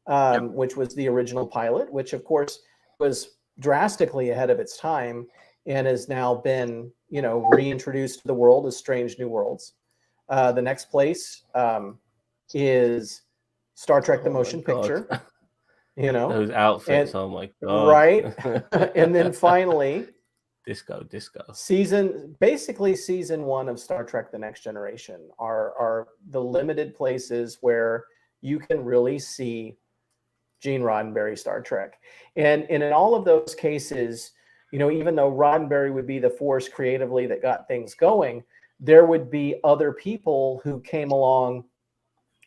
which was the original pilot, which, of course, was drastically ahead of its time and has now been, you know, reintroduced to the world as Strange New Worlds. The next place is Star Trek: The Motion Picture. You know, those outfits. Oh my god! Right, and then finally, disco. Season 1 of Star Trek: The Next Generation are the limited places where you can really see Gene Roddenberry Star Trek, and in all of those cases, even though Roddenberry would be the force creatively that got things going, there would be other people who came along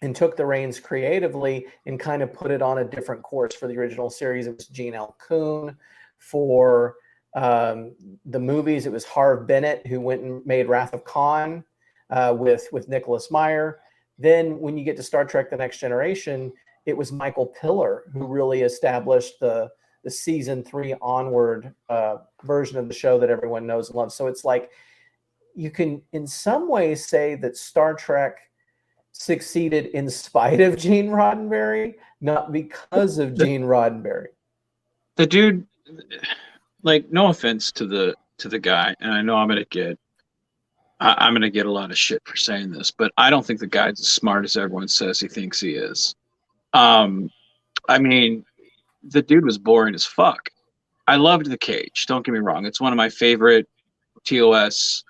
and took the reins creatively and kind of put it on a different course. For the original series, it was Gene L. Kuhn. For the movies, it was Harv Bennett, who went and made Wrath of Khan with Nicholas Meyer. Then when you get to Star Trek The Next Generation, it was Michael Piller who really established the season 3 onward version of the show that everyone knows and loves. So it's like you can in some ways say that Star Trek succeeded in spite of Gene Roddenberry, not because of Gene Roddenberry. The dude, like, no offense to the guy, and I know I'm gonna get a lot of shit for saying this, but I don't think the guy's as smart as everyone says he thinks he is. I mean, the dude was boring as fuck. I loved The Cage, don't get me wrong. It's one of my favorite TOS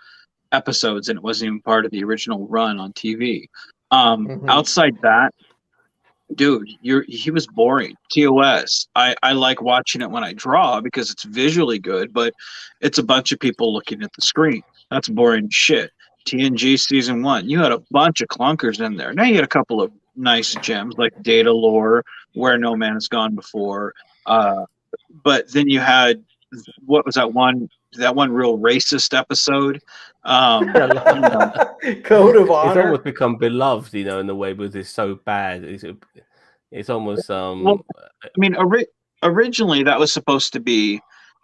episodes, and it wasn't even part of the original run on TV. Outside that, dude, he was boring. TOS, I like watching it when I draw because it's visually good, but it's a bunch of people looking at the screen. That's boring shit. TNG season 1, you had a bunch of clunkers in there. Now you had a couple of nice gems like Data Lore, Where No Man Has Gone Before, but then you had, what was that one real racist episode? Code of Honor. It's almost become beloved, in a way, because it's so bad. It's almost Well, I mean, originally that was supposed to be,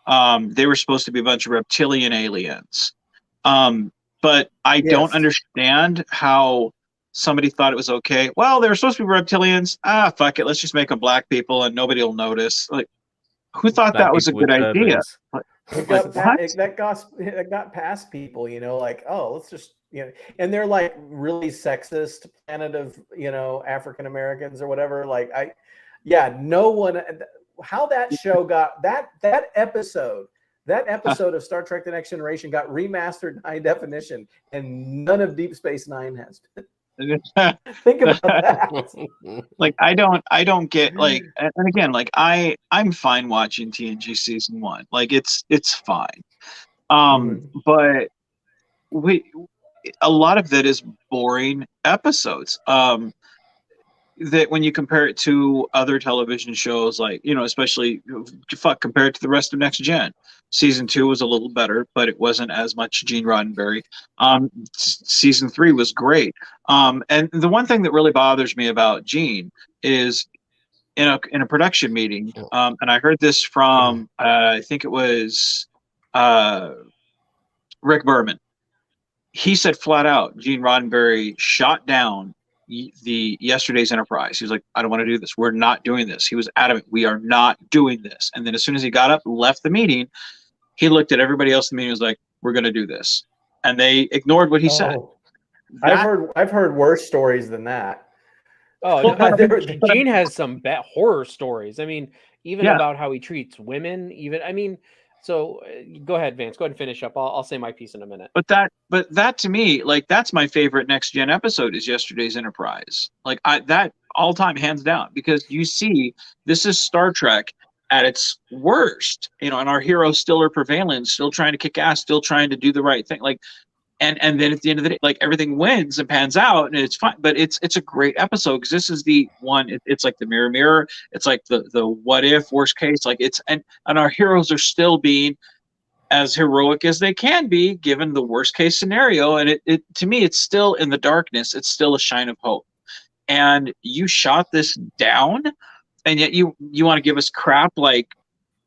they were supposed to be a bunch of reptilian aliens, but I don't understand how somebody thought it was okay. Well, they were supposed to be reptilians. Fuck it, let's just make them black people and nobody will notice. Like, who thought that was a good idea? It got past people, like, oh, let's just, and they're like really sexist Planet of, African Americans or whatever. Like, no one, how that show got that episode of Star Trek The Next Generation got remastered in high definition, and none of Deep Space Nine has been. Think about that. Like, I don't get, like, and again, like, I'm fine watching TNG season 1. Like, it's fine. But a lot of that is boring episodes. That when you compare it to other television shows, like, especially compare it to the rest of Next Gen. Season 2 was a little better, but it wasn't as much Gene Roddenberry. Season 3 was great. And the one thing that really bothers me about Gene is in a production meeting, and I heard this from I think it was Rick Berman. He said flat out, Gene Roddenberry shot down the Yesterday's Enterprise. He was like, I don't want to do this. We're not doing this. He was adamant, we are not doing this. And then as soon as he got up and left the meeting, he looked at everybody else in the meeting and was like, we're going to do this. And they ignored what he said. I've heard worse stories than that. Oh, no, Gene has some bad horror stories. I mean, even about how he treats women. So go ahead, Vance. Go ahead and finish up. I'll say my piece in a minute. But that to me, like, that's my favorite Next Gen episode is Yesterday's Enterprise. Like, that all time, hands down, because you see this is Star Trek at its worst, and our heroes still are prevalent, still trying to kick ass, still trying to do the right thing. Like, and then at the end of the day, like, everything wins and pans out and it's fine. But it's a great episode because this is the one. It's like the mirror. It's like the what if worst case. Like, it's and our heroes are still being as heroic as they can be given the worst case scenario. And it to me, it's still in the darkness. It's still a shine of hope. And you shot this down, and yet you want to give us crap like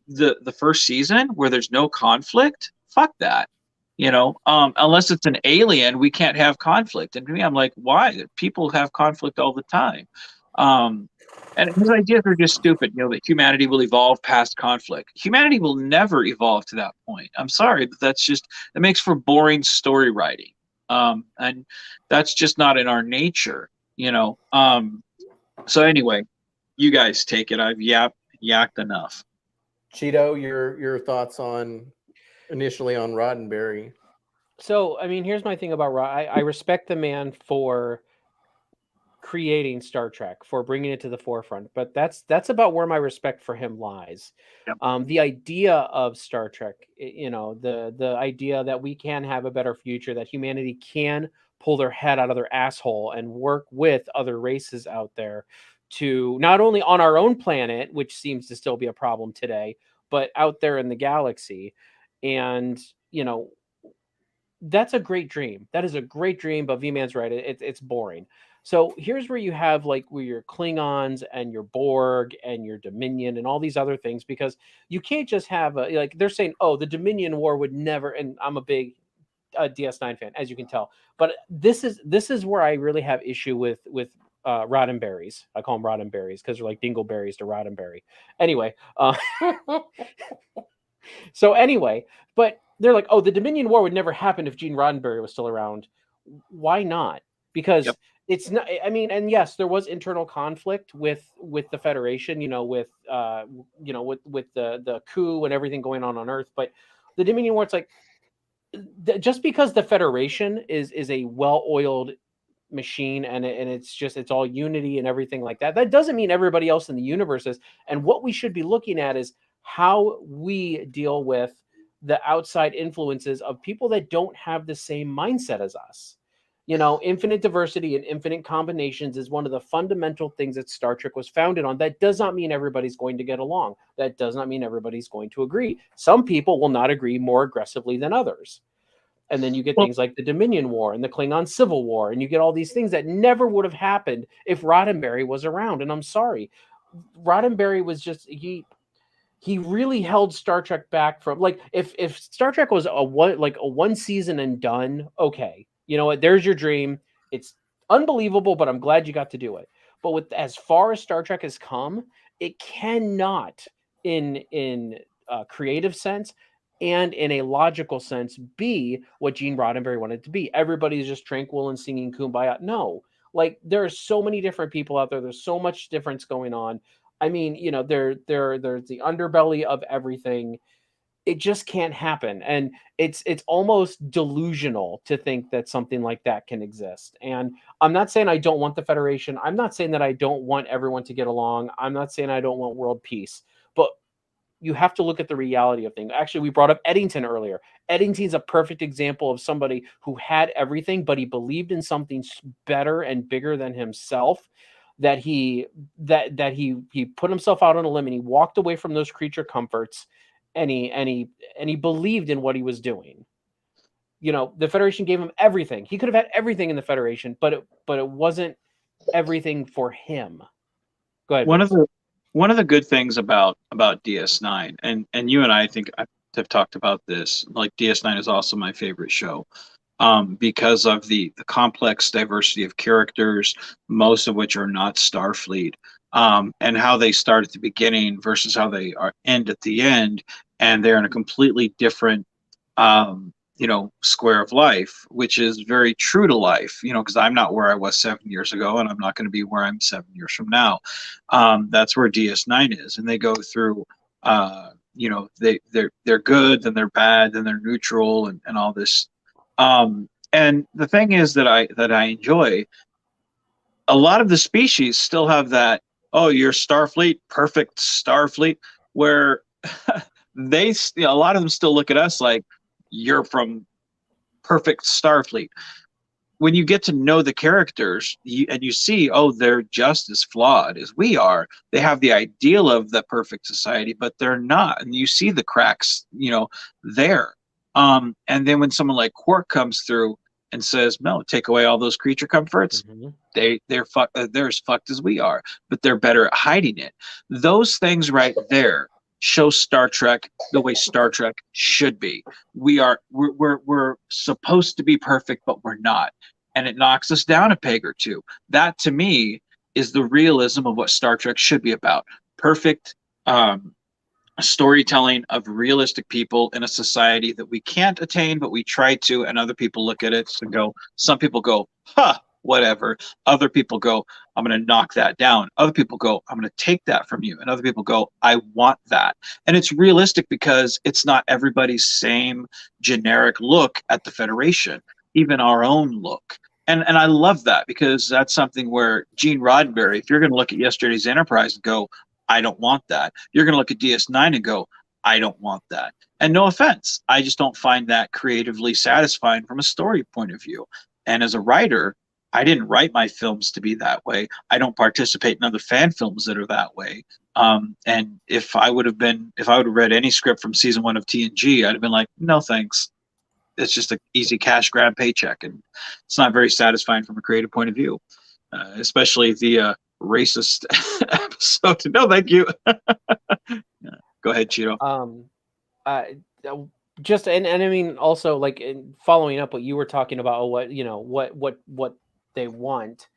the first season where there's no conflict. Fuck that. Unless it's an alien, we can't have conflict. And to me, I'm like, why? People have conflict all the time. And his ideas are just stupid, that humanity will evolve past conflict. Humanity will never evolve to that point. I'm sorry, but that makes for boring story writing. And that's just not in our nature, So anyway, you guys take it. I've yacked enough. Cheeto, your thoughts initially on Roddenberry? So, here's my thing about Rod. I respect the man for creating Star Trek, for bringing it to the forefront. But that's about where my respect for him lies. Yep. The idea of Star Trek, you know, the idea that we can have a better future, that humanity can pull their head out of their asshole and work with other races out there to not only on our own planet, which seems to still be a problem today, but out there in the galaxy. And, you know, that's a great dream. That is a great dream, but V-Man's right. It's boring. So here's where you have like where your Klingons and your Borg and your Dominion and all these other things, because you can't just have a, like they're saying, oh, the Dominion War would never, and I'm a big DS9 fan, as you can tell. But this is where I really have issue with Roddenberries. I call them Roddenberries because they're like dingleberries to Roddenberry. Anyway, so anyway, but they're like, oh, the Dominion War would never happen if Gene Roddenberry was still around. Why not? Because it's not. I mean, and yes, there was internal conflict with the Federation. You know, with the coup and everything going on Earth. But the Dominion War, it's like just because the Federation is a well-oiled machine and it's all unity and everything like that, that doesn't mean everybody else in the universe is. And what we should be looking at is how we deal with the outside influences of people that don't have the same mindset as us. You know, infinite diversity and infinite combinations is one of the fundamental things that Star Trek was founded on. That does not mean everybody's going to get along. That does not mean everybody's going to agree. Some people will not agree more aggressively than others. And then you get things like the Dominion War and the Klingon Civil War, and you get all these things that never would have happened if Roddenberry was around. And I'm sorry, Roddenberry was just he really held Star Trek back from, like, if Star Trek was a one season and done, okay, you know what, there's your dream. It's unbelievable, but I'm glad you got to do it. But with as far as Star Trek has come, it cannot, in a creative sense and in a logical sense, be what Gene Roddenberry wanted it to be. Everybody's just tranquil and singing Kumbaya. No, like there are so many different people out there. There's so much difference going on. I mean, you know, there's the underbelly of everything. It just can't happen. And it's almost delusional to think that something like that can exist. And I'm not saying I don't want the Federation. I'm not saying that I don't want everyone to get along. I'm not saying I don't want world peace. But you have to look at the reality of things. Actually, we brought up Eddington earlier. Eddington's a perfect example of somebody who had everything, but he believed in something better and bigger than himself. That he put himself out on a limb and he walked away from those creature comforts, and he believed in what he was doing. You know, the Federation gave him everything. He could have had everything in the Federation, but it wasn't everything for him. Go ahead. One of the good things about DS9, and you and I think have talked about this, like DS9 is also my favorite show. Because of the complex diversity of characters, most of which are not Starfleet, and how they start at the beginning versus how they end at the end, and they're in a completely different, square of life, which is very true to life. You know, because I'm not where I was 7 years ago, and I'm not going to be where I'm 7 years from now. That's where DS9 is, and they go through. They're good, then they're bad, then they're neutral, and all this. And the thing is that I enjoy, a lot of the species still have that, oh, you're Starfleet, perfect Starfleet, where a lot of them still look at us like you're from perfect Starfleet. When you get to know the characters and you see, oh, they're just as flawed as we are. They have the ideal of the perfect society, but they're not. And you see the cracks, there. And then when someone like Quark comes through and says, no, take away all those creature comforts, they're as fucked as we are, but they're better at hiding it. Those things right there show Star Trek the way Star Trek should be. We're supposed to be perfect, but we're not. And it knocks us down a peg or two. That to me is the realism of what Star Trek should be about. Perfect, storytelling of realistic people in a society that we can't attain, but we try to, and other people look at it and go, some people go, whatever. Other people go, I'm going to knock that down. Other people go, I'm going to take that from you. And other people go, I want that. And it's realistic because it's not everybody's same generic look at the Federation, even our own look. And I love that, because that's something where Gene Roddenberry, if you're going to look at yesterday's Enterprise and go, I don't want that, you're going to look at DS9 and go, I don't want that. And no offense, I just don't find that creatively satisfying from a story point of view. And as a writer, I didn't write my films to be that way. I don't participate in other fan films that are that way. And if I would have read any script from season 1 of TNG, I'd have been like, no thanks. It's just an easy cash grab paycheck, and it's not very satisfying from a creative point of view, especially the racist episode. No, thank you. Go ahead, Cheeto. Just and I mean also, like, in following up what you were talking about, what they want,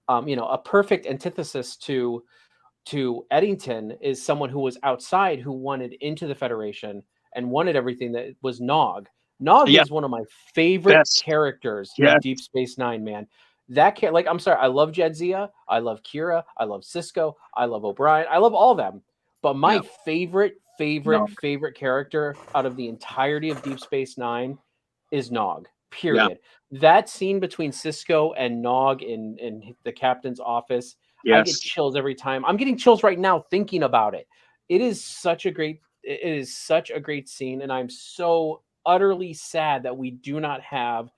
a perfect antithesis to Eddington is someone who was outside, who wanted into the Federation and wanted everything that was Nog. Nog is one of my favorite characters in Deep Space Nine, man. That I'm sorry, I love Jadzia, I love Kira, I love Sisko, I love O'Brien, I love all of them. But my favorite character out of the entirety of Deep Space Nine is Nog. Period. Yeah. That scene between Sisko and Nog in the captain's office, I get chills every time. I'm getting chills right now thinking about it. It is such a great scene, and I'm so utterly sad that we do not have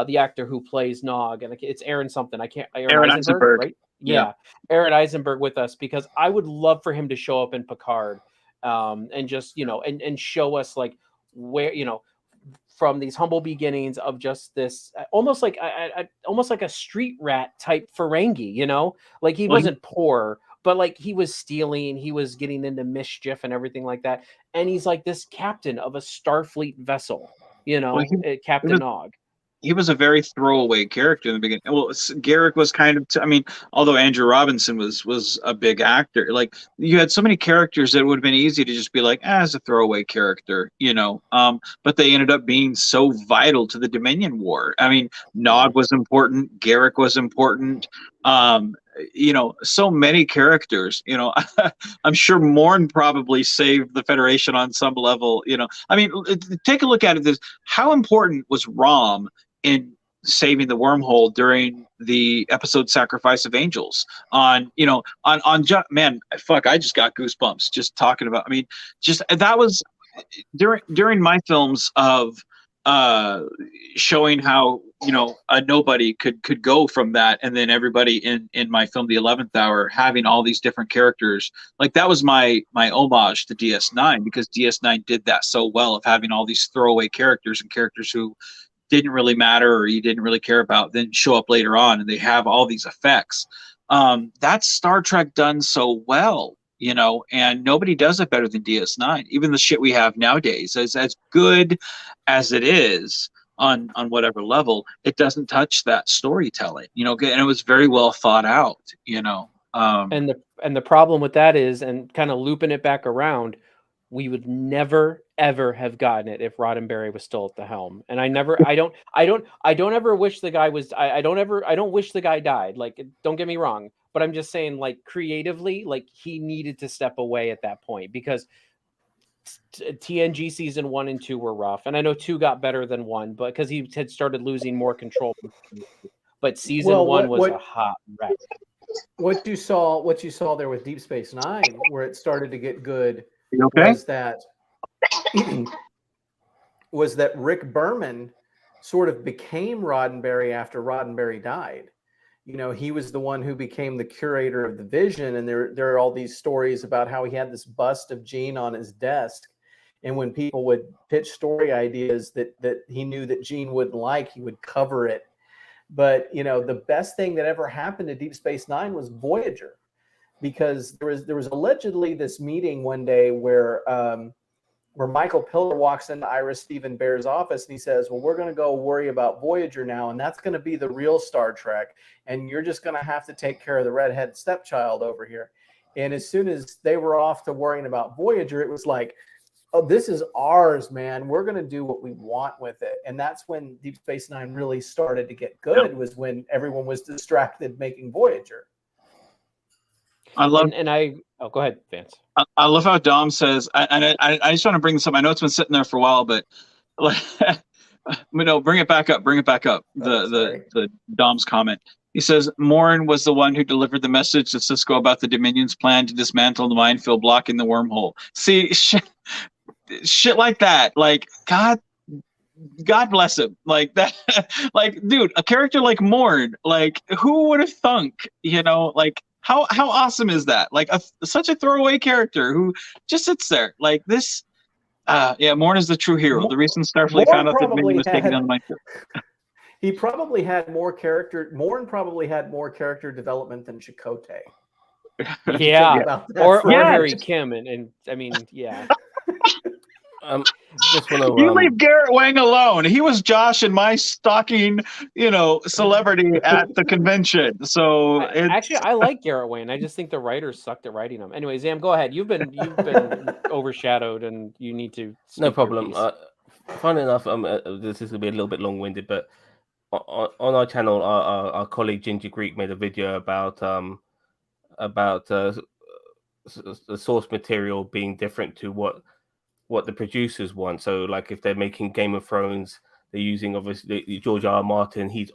the actor who plays Nog, and it's Aaron something. Aaron Eisenberg, right? Yeah, Aaron Eisenberg with us, because I would love for him to show up in Picard, and just and show us like where from these humble beginnings of just this almost like a street rat type Ferengi, like he wasn't poor, but like he was stealing, he was getting into mischief and everything like that. And he's like this captain of a Starfleet vessel, Captain Nog. He was a very throwaway character in the beginning. Well, Garrick was kind of, although Andrew Robinson was a big actor, like you had so many characters that it would have been easy to just be like, as a throwaway character, but they ended up being so vital to the Dominion War. I mean, Nog was important. Garrick was important. So many characters, I'm sure Morn probably saved the Federation on some level, take a look at it. How important was Rom in saving the wormhole during the episode Sacrifice of Angels man, I just got goosebumps just talking about, that was during my films of showing how a nobody could go from that, and then everybody in my film The 11th Hour having all these different characters. Like that was my homage to DS9, because DS9 did that so well, of having all these throwaway characters and characters who didn't really matter or you didn't really care about, then show up later on and they have all these effects. That's Star Trek done so well, and nobody does it better than DS9. Even the shit we have nowadays, as good as it is on whatever level, it doesn't touch that storytelling, and it was very well thought out, And the problem with that is, and kind of looping it back around, we would never ever have gotten it if Roddenberry was still at the helm. And I don't ever wish the guy was, I don't wish the guy died. Like, don't get me wrong, but I'm just saying, like, creatively, like, he needed to step away at that point, because TNG season 1 and 2 were rough, and I know 2 got better than 1, but because he had started losing more control. But season 1 was a hot wreck. What you saw there with Deep Space Nine, where it started to get good, was that Rick Berman sort of became Roddenberry after Roddenberry died. He was the one who became the curator of the Vision, and there are all these stories about how he had this bust of Gene on his desk, and when people would pitch story ideas that he knew that Gene wouldn't like, he would cover it. But the best thing that ever happened to Deep Space Nine was Voyager, because there was allegedly this meeting one day where Michael Piller walks into Ira Steven Bear's office and he says, well, we're going to go worry about Voyager now, and that's going to be the real Star Trek, and you're just going to have to take care of the redhead stepchild over here. And as soon as they were off to worrying about Voyager, it was like, oh, this is ours, man. We're going to do what we want with it. And that's when Deep Space Nine really started to get good, was when everyone was distracted making Voyager. Go ahead, Vance. I love how Dom says, and I just want to bring this up. I know it's been sitting there for a while, but like, No, bring it back up. Bring it back up. The Dom's comment. He says Morn was the one who delivered the message to Cisco about the Dominion's plan to dismantle the minefield blocking the wormhole. See, shit like that. Like God bless him. Like that. Like, dude, a character like Morn. Like, who would have thunk? You know, like how awesome is that? Like such a throwaway character who just sits there. Like this. Yeah, Morn is the true hero. The reason Starfleet found out that Dominion was taking down the minefield. He probably had more character. Morn probably had more character development than Chakotay. Yeah, or Harry Kim, and I mean, yeah. Just want to. You leave Garrett Wang alone. He was Josh and my stalking, celebrity at the convention. So actually, I like Garrett Wang. I just think the writers sucked at writing him. Anyway, Zam, go ahead. You've been overshadowed, and you need to. No problem. Funny enough, this is gonna be a little bit long-winded, but on our channel, our colleague Ginger Greek made a video about the source material being different to what the producers want. So, like, if they're making Game of Thrones, they're using obviously George R. R. Martin. He's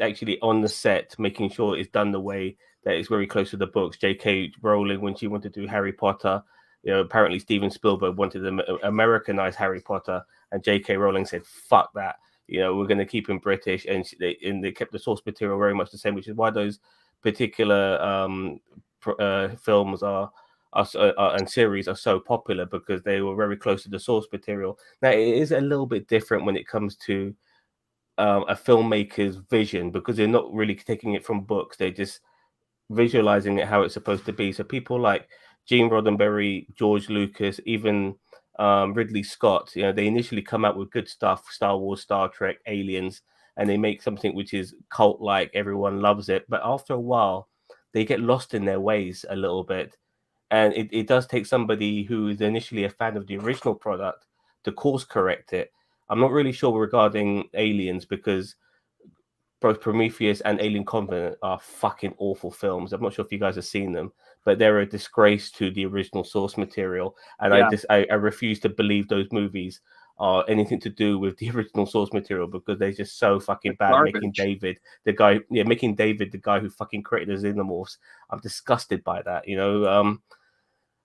actually on the set, making sure it's done the way that it's very close to the books. J.K. Rowling, when she wanted to do Harry Potter, apparently Steven Spielberg wanted to Americanize Harry Potter, and J.K. Rowling said, "Fuck that." We're going to keep him British, and they kept the source material very much the same, which is why those particular films and series are so popular, because they were very close to the source material. Now, it is a little bit different when it comes to a filmmaker's vision, because they're not really taking it from books. They're just visualizing it how it's supposed to be. So people like Gene Roddenberry, George Lucas, even Ridley Scott, they initially come out with good stuff, Star Wars, Star Trek, Aliens, and they make something which is cult-like, everyone loves it. But after a while, they get lost in their ways a little bit. And it does take somebody who is initially a fan of the original product to course correct it. I'm not really sure regarding Aliens, because both Prometheus and Alien Covenant are fucking awful films. I'm not sure if you guys have seen them, but they're a disgrace to the original source material. And I refuse to believe those movies are anything to do with the original source material, because they're just so fucking bad. Garbage. Making David the guy who fucking created the Xenomorphs. I'm disgusted by that,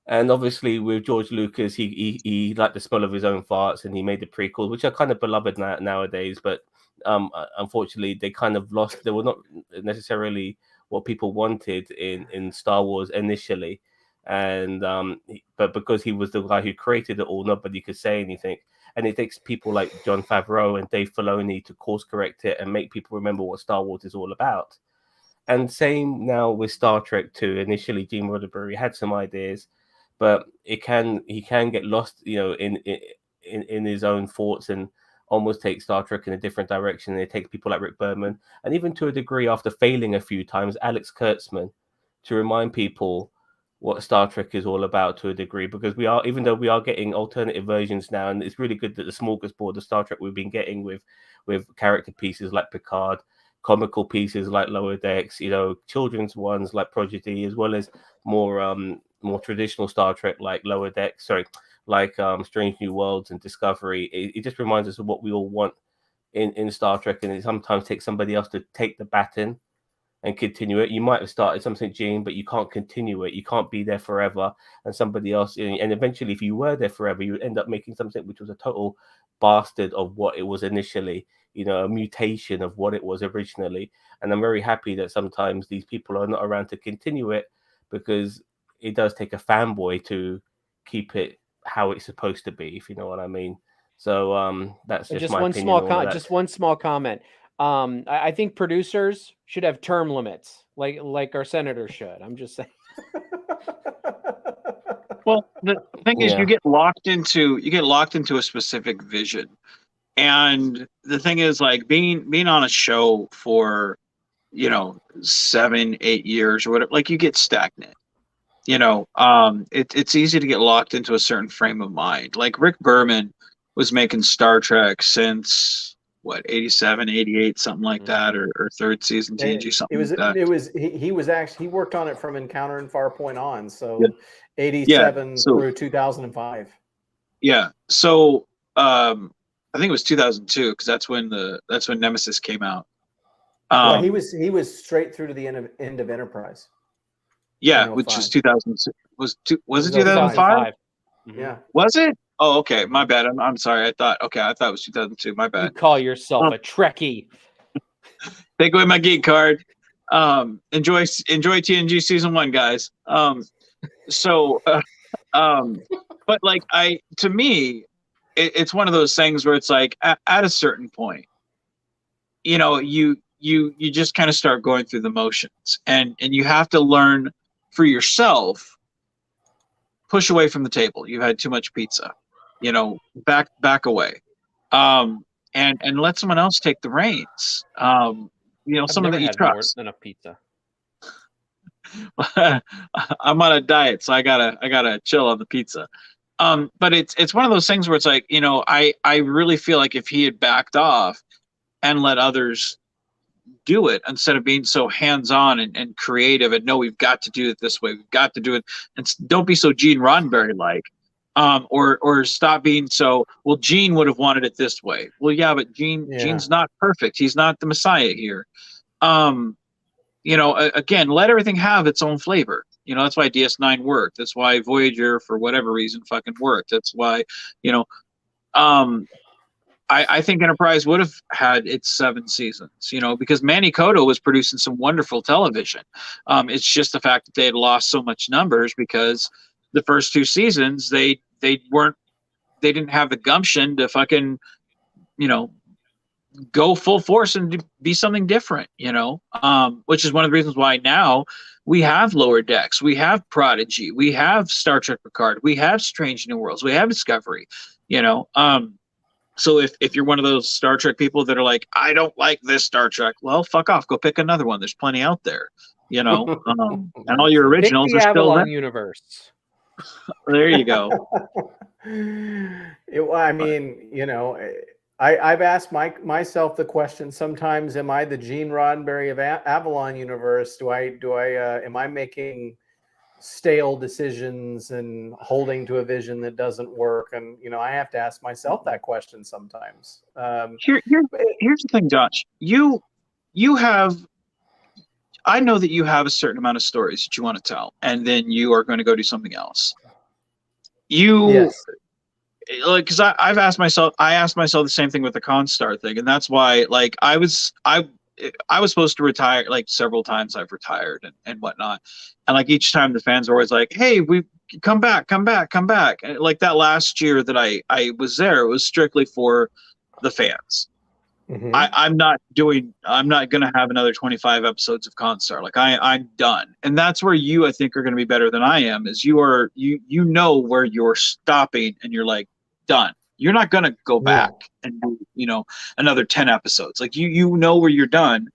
And obviously with George Lucas, he liked the smell of his own farts, and he made the prequels, which are kind of beloved nowadays. But unfortunately, they kind of lost. They were not necessarily what people wanted in Star Wars initially, and but because he was the guy who created it all, nobody could say anything. And it takes people like Jon Favreau and Dave Filoni to course correct it and make people remember what Star Wars is all about. And same now with Star Trek 2. Initially, Gene Roddenberry had some ideas, but he can get lost, in his own thoughts, and almost take Star Trek in a different direction. And it takes people like Rick Berman, and even to a degree, after failing a few times, Alex Kurtzman, to remind people what Star Trek is all about to a degree, because even though we are getting alternative versions now, and it's really good that the smorgasbord of Star Trek we've been getting with character pieces like Picard, comical pieces like Lower Decks, children's ones like Prodigy, as well as more traditional Star Trek like Lower Decks, Strange New Worlds and Discovery. It just reminds us of what we all want in Star Trek, and it sometimes takes somebody else to take the baton and continue it. You might have started something, Gene, but you can't continue it. You can't be there forever, and somebody else. And eventually, if you were there forever, you would end up making something which was a total bastard of what it was initially. A mutation of what it was originally. And I'm very happy that sometimes these people are not around to continue it, because it does take a fanboy to keep it how it's supposed to be, if you know what I mean. So that's just my opinion. Just one small comment. I think producers should have term limits, like our senators should. I'm just saying. Well, the thing is, you get locked into a specific vision, and the thing is, like being on a show for 7-8 years or whatever, like you get stagnant. It's easy to get locked into a certain frame of mind. Like Rick Berman was making Star Trek since 87, 88, something like that, or third season TNG, something like that. He worked on it from Encounter and Farpoint on, so 87 through 2005. Yeah. So I think it was 2002 because that's when Nemesis came out. Well, he was straight through to the end of Enterprise. Yeah, which is 2000. Was it 2005? 2005. Mm-hmm. Yeah. Was it? Oh, okay. My bad. I'm sorry. I thought it was 2002. My bad. You call yourself a Trekkie. Take away my geek card. Enjoy TNG season 1, guys. But like to me, it's one of those things where it's like at a certain point, you know, you just kind of start going through the motions, and you have to learn for yourself. Push away from the table. You've had too much pizza. You know, back away, and let someone else take the reins. You know, I've someone never that you had more trust. than a pizza. I'm on a diet, so I gotta chill on the pizza. But it's one of those things where it's like, you know, I really feel like if he had backed off and let others do it instead of being so hands-on and creative and no, we've got to do it this way, we've got to do it, and don't be so Gene Roddenberry like, or stop being so, well, Gene would have wanted it this way. Well, yeah, but Gene's not perfect. He's not the Messiah here. You know, again, let everything have its own flavor. You know, that's why DS9 worked. That's why Voyager, for whatever reason, fucking worked. That's why, you know, I think Enterprise would have had its 7 seasons, you know, because Manny Cotto was producing some wonderful television. It's just the fact that they had lost so much numbers because the first 2 seasons they didn't have the gumption to fucking, you know, go full force and be something different, you know, which is one of the reasons why now we have Lower Decks, we have Prodigy, we have Star Trek Picard, we have Strange New Worlds, we have Discovery, you know. So if you're one of those Star Trek people that are like, I don't like this Star Trek, well, fuck off, go pick another one. There's plenty out there, you know. And all your originals Pick the are still Ava-LIVE there. universe. There you go. I mean, you know, I've asked myself the question sometimes: am I the Gene Roddenberry of Avalon universe? Am I making stale decisions and holding to a vision that doesn't work? And you know, I have to ask myself that question sometimes. Here's the thing, Josh. You have. I know that you have a certain amount of stories that you want to tell, and then you are going to go do something else. Yes. Like, because I asked myself the same thing with the Constar thing, and that's why, like, I was supposed to retire, like, several times I've retired and whatnot, and like each time the fans are always like, hey, we come back, and like that last year that I was there, it was strictly for the fans. Mm-hmm. I'm not going to have another 25 episodes of Constar. Like I'm done. And that's where you, I think, are going to be better than I am, is you know where you're stopping and you're like, done. You're not going to go back and do, you know, another 10 episodes. Like you know where you're done,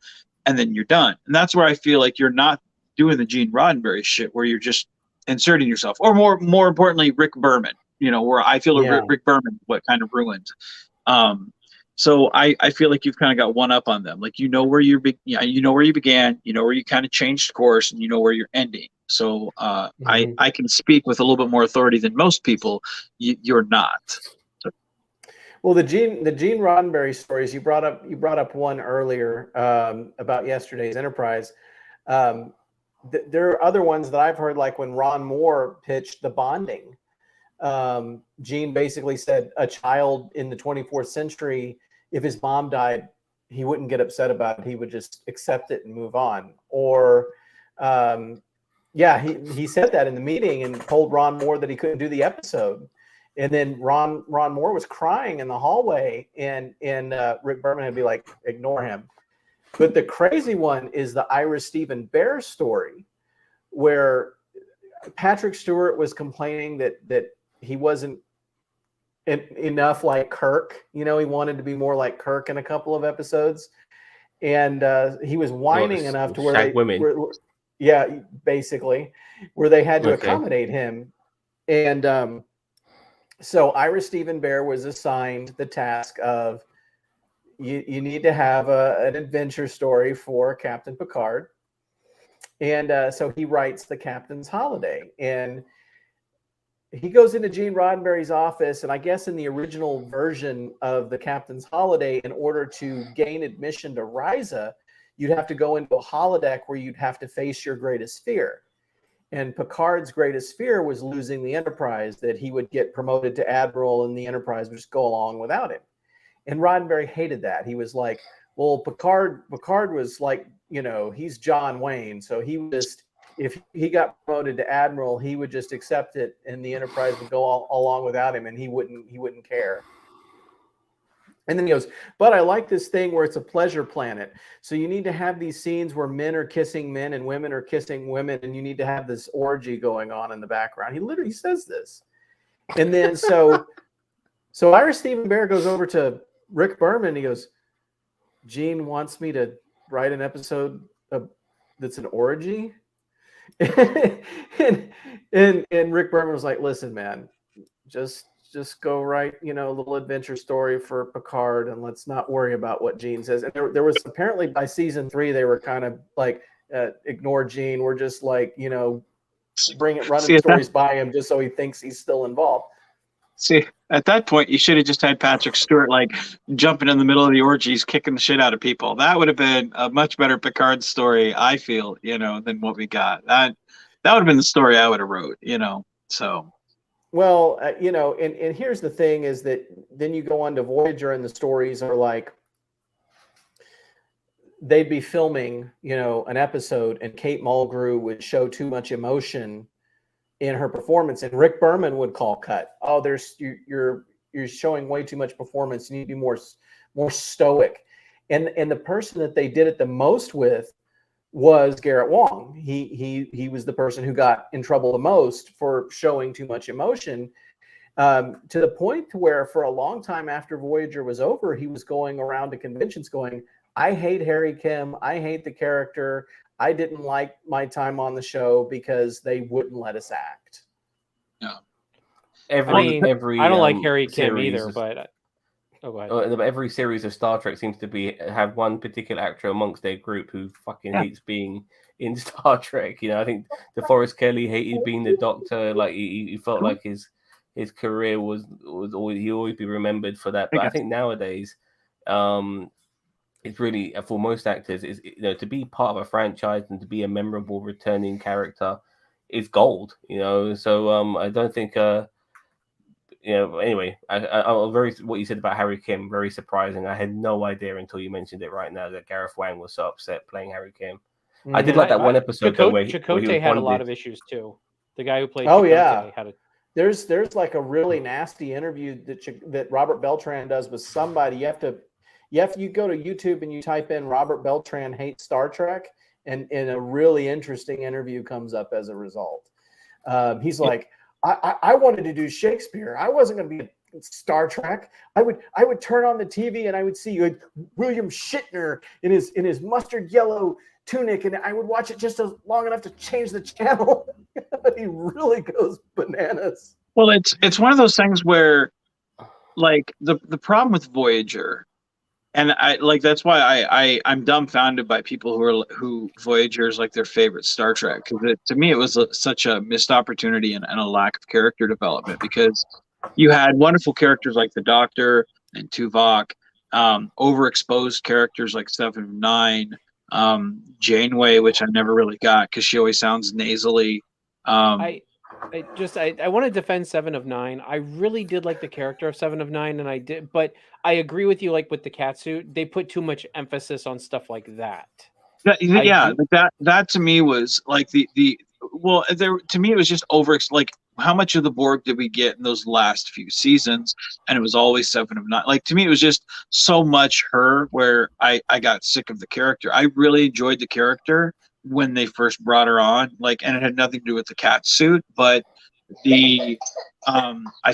and then you're done. And that's where I feel like you're not doing the Gene Roddenberry shit where you're just inserting yourself, or more importantly, Rick Berman, you know, where I feel Rick Berman, what kind of ruined. So I feel like you've kind of got one up on them. Like, you know where you know where you began, you know where you kind of changed course, and you know where you're ending. So I can speak with a little bit more authority than most people. You're not. So. Well, the Gene Roddenberry stories, you brought up one earlier about yesterday's Enterprise. There are other ones that I've heard, like when Ron Moore pitched The Bonding. Gene basically said a child in the 24th century, if his mom died, he wouldn't get upset about it. He would just accept it and move on. Or, he said that in the meeting and told Ron Moore that he couldn't do the episode. And then Ron Moore was crying in the hallway, and Rick Berman would be like, ignore him. But the crazy one is the Ira Stephen Bear story, where Patrick Stewart was complaining that he wasn't enough like Kirk. You know, he wanted to be more like Kirk in a couple of episodes, and he was whining enough to where basically where they had to accommodate him. And so Ira Stephen Bear was assigned the task of you need to have an adventure story for Captain Picard, and so he writes The Captain's Holiday. And he goes into Gene Roddenberry's office, and I guess in the original version of the Captain's Holiday, in order to gain admission to Risa, you'd have to go into a holodeck where you'd have to face your greatest fear. And Picard's greatest fear was losing the Enterprise, that he would get promoted to Admiral and the Enterprise would just go along without him. And Roddenberry hated that. He was like, well, Picard was like, you know, he's John Wayne. So he would just, if he got promoted to Admiral, he would just accept it and the Enterprise would go along without him and he wouldn't care. And then he goes, but I like this thing where it's a pleasure planet. So you need to have these scenes where men are kissing men and women are kissing women, and you need to have this orgy going on in the background. He literally says this. And then so Ira Stephen Bear goes over to Rick Berman and he goes, Gene wants me to write an episode that's an orgy. and Rick Berman was like, listen, man, just go write, you know, a little adventure story for Picard and let's not worry about what Gene says. And there was apparently by season 3, they were kind of like, ignore Gene. We're just like, you know, running stories by him just so he thinks he's still involved. See, at that point, you should have just had Patrick Stewart like jumping in the middle of the orgies, kicking the shit out of people. That would have been a much better Picard story, I feel, you know, than what we got. That would have been the story I would have wrote, you know. So, well, you know, and here's the thing is that then you go on to Voyager and the stories are like, they'd be filming, you know, an episode and Kate Mulgrew would show too much emotion in her performance, and Rick Berman would call cut. Oh, you're showing way too much performance. You need to be more stoic. And the person that they did it the most with was Garrett Wang. He was the person who got in trouble the most for showing too much emotion, to the point to where for a long time after Voyager was over, he was going around to conventions going, I hate Harry Kim. I hate the character. I didn't like my time on the show because they wouldn't let us act. No. I don't like Harry Kim either, but go ahead. Every series of Star Trek seems to have one particular actor amongst their group who fucking hates being in Star Trek. You know, I think DeForest Kelly hated being the Doctor. Like he felt like his career was always, he'll always be remembered for that. But I think nowadays, it's really, for most actors, is, you know, to be part of a franchise and to be a memorable returning character is gold, you know. So I don't think you know, anyway, I very, what you said about Harry Kim, very surprising. I had no idea until you mentioned it right now that Gareth Wang was so upset playing Harry Kim. I did like that one episode where Chakotay had a lot of issues too. The guy who played Chakotay had a there's like a really nasty interview that Robert Beltran does with somebody. You go to YouTube and you type in Robert Beltran hates Star Trek, and a really interesting interview comes up as a result. He's like, I wanted to do Shakespeare. I wasn't going to be in Star Trek. I would turn on the TV and I would see William Shatner in his mustard yellow tunic, and I would watch it just long enough to change the channel. He really goes bananas. Well, it's one of those things where, like, the problem with Voyager. And I like, that's why I'm dumbfounded by people who Voyager is like their favorite Star Trek, because to me it was such a missed opportunity and a lack of character development, because you had wonderful characters like the Doctor and Tuvok, overexposed characters like 7 of 9, Janeway, which I never really got because she always sounds nasally. I want to defend 7 of 9. I really did like the character of 7 of 9, and I did, but I agree with you. Like with the catsuit, they put too much emphasis on stuff like that. That to me was like to me it was just like, how much of the Borg did we get in those last few seasons? And it was always 7 of 9. Like, to me, it was just so much her where I got sick of the character. I really enjoyed the character when they first brought her on, like, and it had nothing to do with the cat suit, but I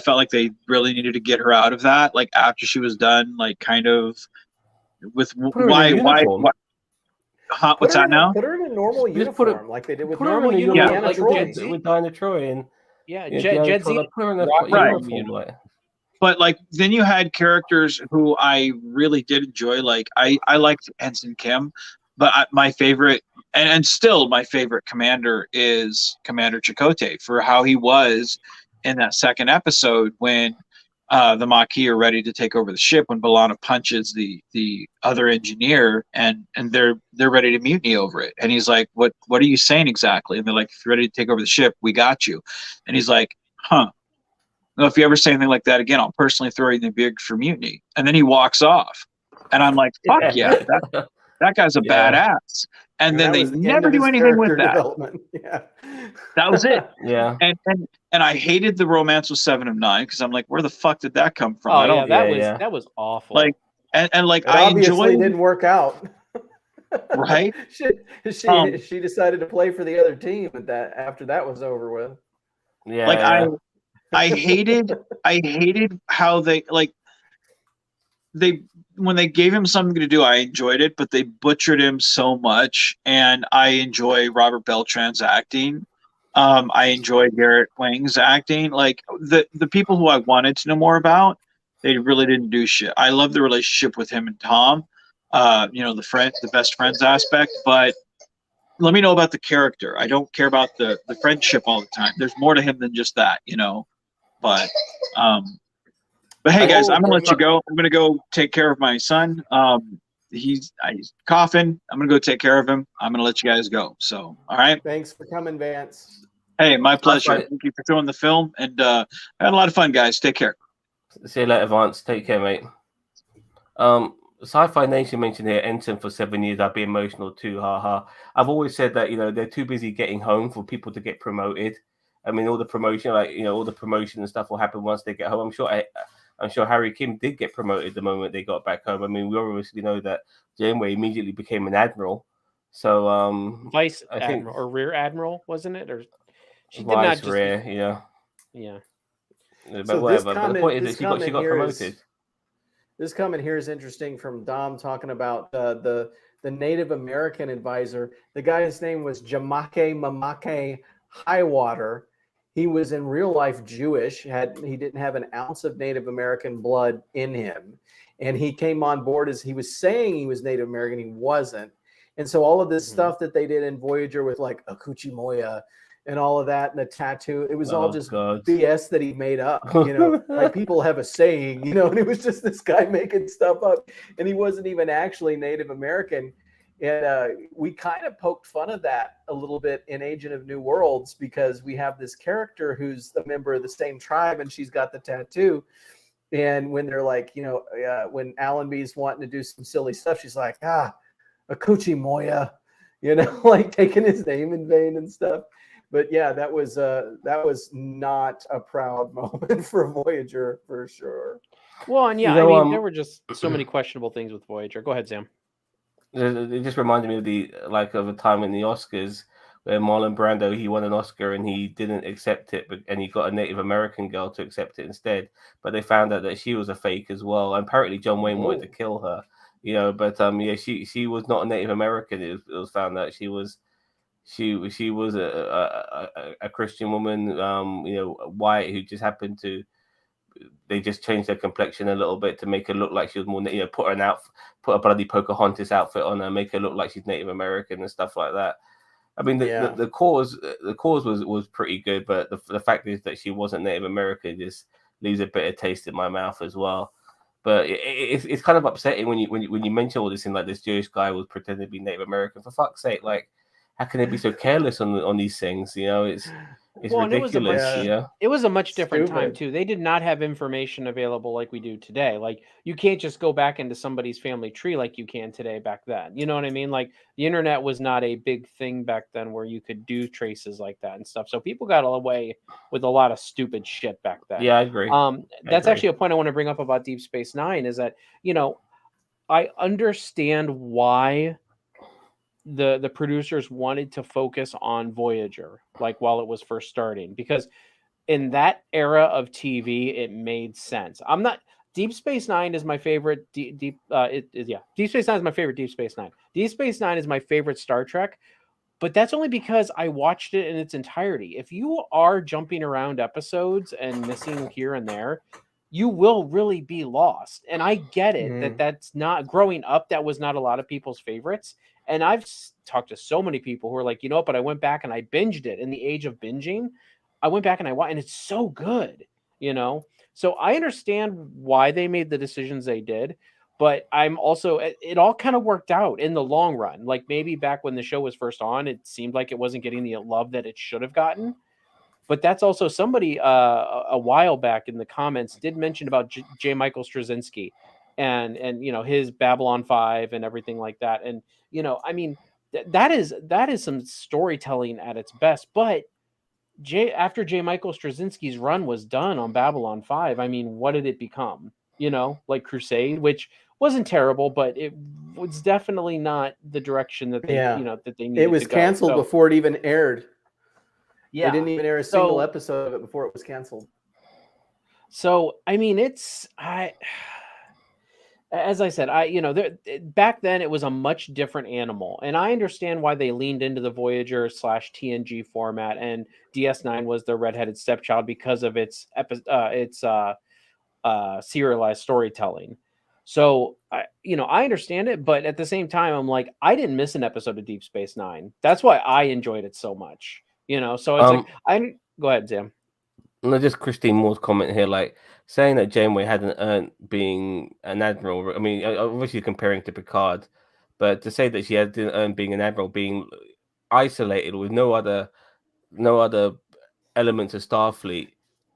felt like they really needed to get her out of that, like after she was done, like kind of with why what's that now? Put her in a normal uniform, like they did with normal uniform, like with Diana Troy and Jed Z. Right. But like then you had characters who I really did enjoy, like I liked Ensign Kim, but my favorite and still my favorite commander is Commander Chakotay, for how he was in that second episode when the Maquis are ready to take over the ship, when B'Elanna punches the other engineer, and they're ready to mutiny over it. And he's like, what are you saying exactly? And they're like, if you're ready to take over the ship, we got you. And he's like, huh. Well, if you ever say anything like that again, I'll personally throw you in the beard for mutiny. And then he walks off. And I'm like, fuck yeah, that guy's a badass. And then they never do anything with that. Development. Yeah. That was it. Yeah. And I hated the romance with 7 of 9 because I'm like, where the fuck did that come from? Oh I don't that was awful. like, and like It I obviously enjoyed, didn't work out. right? she decided to play for the other team after that was over with. Yeah. Like yeah. I hated how they when they gave him something to do, I enjoyed it, but they butchered him so much. And I enjoy Robert Beltran's acting. I enjoy Garrett Wang's acting. Like the people who I wanted to know more about, they really didn't do shit. I love the relationship with him and Tom. The best friends aspect, but let me know about the character. I don't care about the friendship all the time. There's more to him than just that, But hey guys, I'm gonna let you go. I'm gonna go take care of my son. He's coughing. I'm gonna go take care of him. I'm gonna let you guys go. So, all right. Thanks for coming, Vance. Hey, my pleasure. Thank you for throwing the film, and I had a lot of fun, guys. Take care. See you later, Vance. Take care, mate. Sci-Fi Nation mentioned here, Ensign for 7 years. I'd be emotional too. Haha. I've always said that they're too busy getting home for people to get promoted. I mean, all the promotion, all the promotion and stuff will happen once they get home. I'm sure Harry Kim did get promoted the moment they got back home. I mean, we obviously know that Janeway immediately became an admiral. So Vice Admiral or Rear Admiral, wasn't it? Or she did not just Rear, yeah. But So whatever. But the point is that she got promoted. This comment here is interesting from Dom talking about the Native American advisor. The guy's name was Jamake Mamake Highwater. He was in real life Jewish. He didn't have an ounce of Native American blood in him. And he came on board as he was saying he was Native American. He wasn't. And so all of this stuff that they did in Voyager with like Akuchi Moya and all of that and the tattoo, it was all just BS that he made up. Like people have a saying, and it was just this guy making stuff up. And he wasn't even actually Native American. And we kind of poked fun of that a little bit in Agent of New Worlds because we have this character who's a member of the same tribe and she's got the tattoo. And when they're like, when Allenby's wanting to do some silly stuff, she's like, Akuchi Moya, like taking his name in vain and stuff. But yeah, that was not a proud moment for Voyager for sure. Well, and there were just so many questionable things with Voyager. Go ahead, Sam. It just reminded me of a time in the Oscars where Marlon Brando, he won an Oscar and he didn't accept it, and he got a Native American girl to accept it instead. But they found out that she was a fake as well. And apparently John Wayne wanted to kill her, But she was not a Native American. It was found out she was a Christian woman, white, who just happened to. They just changed her complexion a little bit to make her look like she was more, put a bloody Pocahontas outfit on her, make her look like she's Native American and stuff like that. I mean, the cause was pretty good, but the fact is that she wasn't Native American just leaves a bitter taste in my mouth as well. But it's kind of upsetting when you mention all this thing, like this Jewish guy was pretending to be Native American. For fuck's sake, like, how can they be so careless on these things? It's ridiculous. It was a much different time too. They did not have information available like we do today. Like, you can't just go back into somebody's family tree like you can today back then. You know what I mean? Like, the internet was not a big thing back then where you could do traces like that and stuff. So people got away with a lot of stupid shit back then. Yeah, I agree. That's actually a point I want to bring up about Deep Space Nine is that, I understand why the producers wanted to focus on Voyager, like while it was first starting, because in that era of TV, it made sense. Deep Space Nine is my favorite. Deep Space Nine is my favorite Deep Space Nine. Deep Space Nine is my favorite Star Trek, but that's only because I watched it in its entirety. If you are jumping around episodes and missing here and there, you will really be lost. And I get it that's not, growing up, that was not a lot of people's favorites. And I've talked to so many people who are like, but I went back and I binged it in the age of binging. I went back and I watched, and it's so good, you know. So I understand why they made the decisions they did, but I'm also it all kind of worked out in the long run. Like maybe back when the show was first on, it seemed like it wasn't getting the love that it should have gotten. But that's also somebody a while back in the comments did mention about J. Michael Straczynski and you know his Babylon 5 and everything like that. And you know, I mean, that is some storytelling at its best. But after J. Michael Straczynski's run was done on Babylon 5, I mean, what did it become? You know, like Crusade, which wasn't terrible, but it was definitely not the direction that they you know that they needed. It was to go. canceled before it even aired. Yeah, they didn't even air a single episode of it before it was canceled. So I mean, as I said, you know, back then it was a much different animal, and I understand why they leaned into the Voyager / TNG format, and DS9 was their redheaded stepchild because of its serialized storytelling. So you know, I understand it, but at the same time, I'm like, I didn't miss an episode of Deep Space Nine. That's why I enjoyed it so much. You know, so it's like go ahead, Sam. No, just Christine Moore's comment here, like saying that Janeway hadn't earned being an admiral. I mean, obviously comparing to Picard, but to say that she didn't earn being an admiral, being isolated with no other elements of Starfleet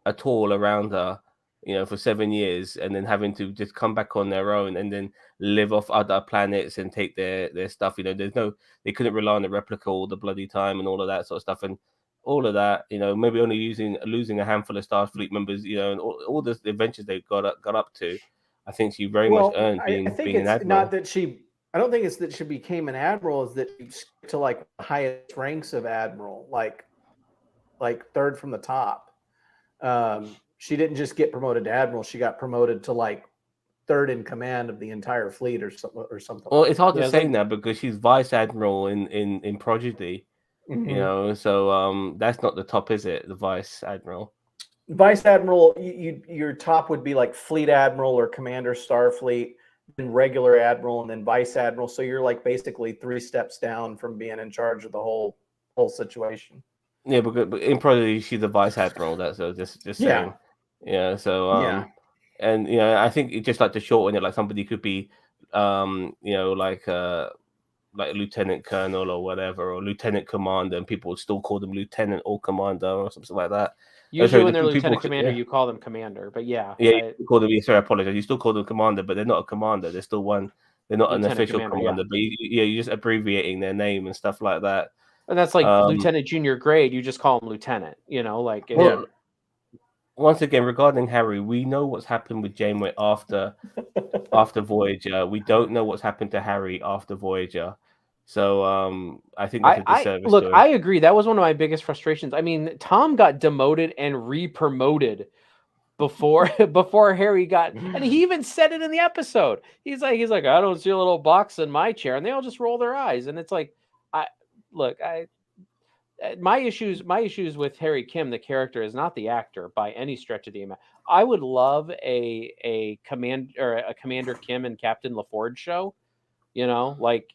at all around her, you know, for 7 years, and then having to just come back on their own and then live off other planets and take their stuff. You know, they couldn't rely on the replica all the bloody time and all of that sort of stuff. And all of that, you know, maybe only losing a handful of Starfleet members, you know, and all the adventures they got up to. I think she very much earned being an admiral. Not that she. I don't think it's that she became an admiral. Is that to like the highest ranks of admiral, like third from the top. She didn't just get promoted to admiral; she got promoted to like third in command of the entire fleet or something. Well, it's hard to say now because she's vice admiral in Prodigy. Mm-hmm. You know, so that's not the top, is it? The vice admiral. Vice admiral, your top would be like fleet admiral or commander Starfleet, then regular admiral, and then vice admiral. So you're like basically 3 steps down from being in charge of the whole situation. Yeah, but in Prodigy she's the vice admiral. That's just saying. Yeah. So and you know, I think it just like to shorten it, like somebody could be, you know, like lieutenant colonel or whatever, or lieutenant commander, and people would still call them lieutenant or commander or something like that. Usually when they're lieutenant commander, you call them commander, but you call them. Sorry, I apologize. You still call them commander, but they're not a commander. They're still one. They're not an official commander, but you're just abbreviating their name and stuff like that. And that's like lieutenant junior grade. You just call them lieutenant. You know, like once again, regarding Harry, we know what's happened with Janeway after Voyager. We don't know what's happened to Harry after Voyager. So I think that's a disservice. Look, I agree. That was one of my biggest frustrations. I mean, Tom got demoted and re-promoted before Harry got, and he even said it in the episode. He's like, I don't see a little box in my chair, and they all just roll their eyes. And it's like, my issues with Harry Kim, the character, is not the actor by any stretch of the imagination. I would love a Commander Kim and Captain LaForge show, you know, like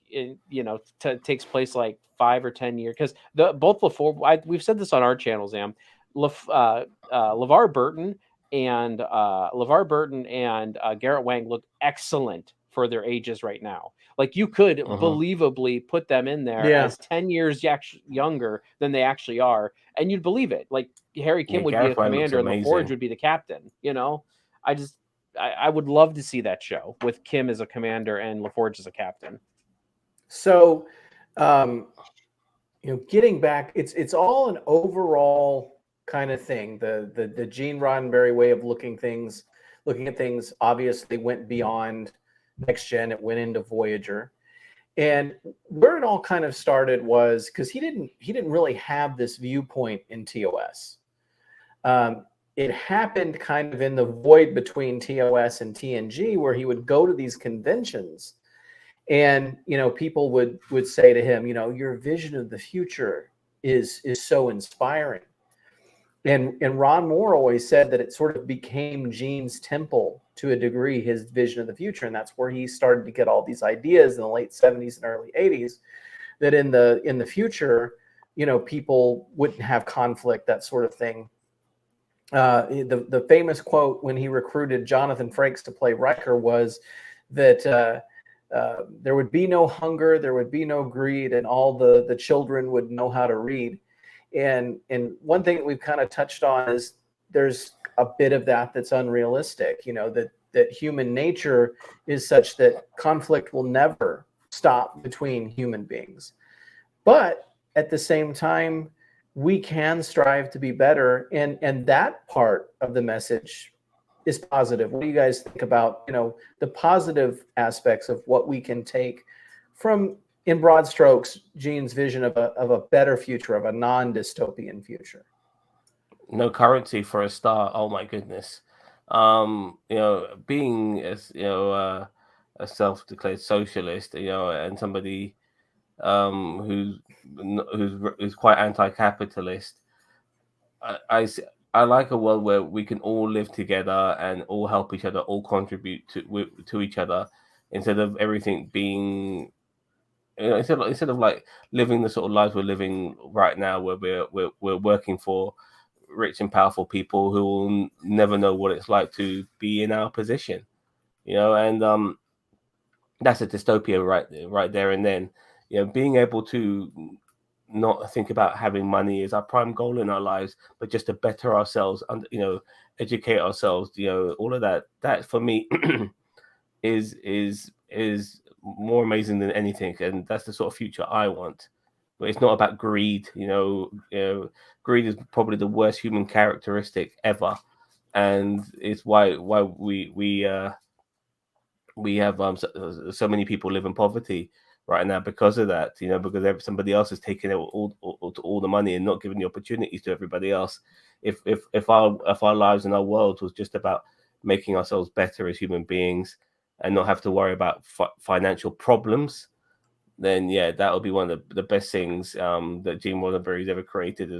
takes place like 5 or 10 years, because both LaForge, we've said this on our channel, Zam, LeVar Burton and Garrett Wang look excellent for their ages right now. Like you could believably put them in there as 10 years younger than they actually are, and you'd believe it. Like Harry Kim would be a commander and LaForge would be the captain. You know, I would love to see that show with Kim as a commander and LaForge as a captain. So, getting back, it's all an overall kind of thing. The Gene Roddenberry way of looking at things obviously went beyond Next Gen. It went into Voyager, and where it all kind of started was because he didn't really have this viewpoint in TOS. It happened kind of in the void between TOS and TNG, where he would go to these conventions, and people would say to him, your vision of the future is so inspiring. And Ron Moore always said that it sort of became Gene's temple to a degree, his vision of the future. And that's where he started to get all these ideas in the late 70s and early 80s, that in the future, people wouldn't have conflict, that sort of thing. The famous quote when he recruited Jonathan Frakes to play Riker was that there would be no hunger, there would be no greed, and all the children would know how to read. And one thing that we've kind of touched on is there's a bit of that's unrealistic, that human nature is such that conflict will never stop between human beings. But at the same time, we can strive to be better. And that part of the message is positive. What do you guys think about, the positive aspects of what we can take from, in broad strokes, Gene's vision of a better future, of a non-dystopian future? No currency for a start. Oh my goodness. Being as a self-declared socialist, and somebody who's quite anti-capitalist, I like a world where we can all live together and all help each other, all contribute to each other, instead of everything being, instead of like living the sort of lives we're living right now, where we're working for rich and powerful people who will never know what it's like to be in our position, and that's a dystopia right there and then. Being able to not think about having money as our prime goal in our lives, but just to better ourselves and educate ourselves, all of that for me is more amazing than anything, and that's the sort of future I want. But it's not about greed. Greed is probably the worst human characteristic ever, and it's why we have so many people live in poverty right now because of that. Because somebody else is taking all the money and not giving the opportunities to everybody else. If our lives and our world was just about making ourselves better as human beings and not have to worry about financial problems, then that would be one of the best things that Gene Roddenberry has ever created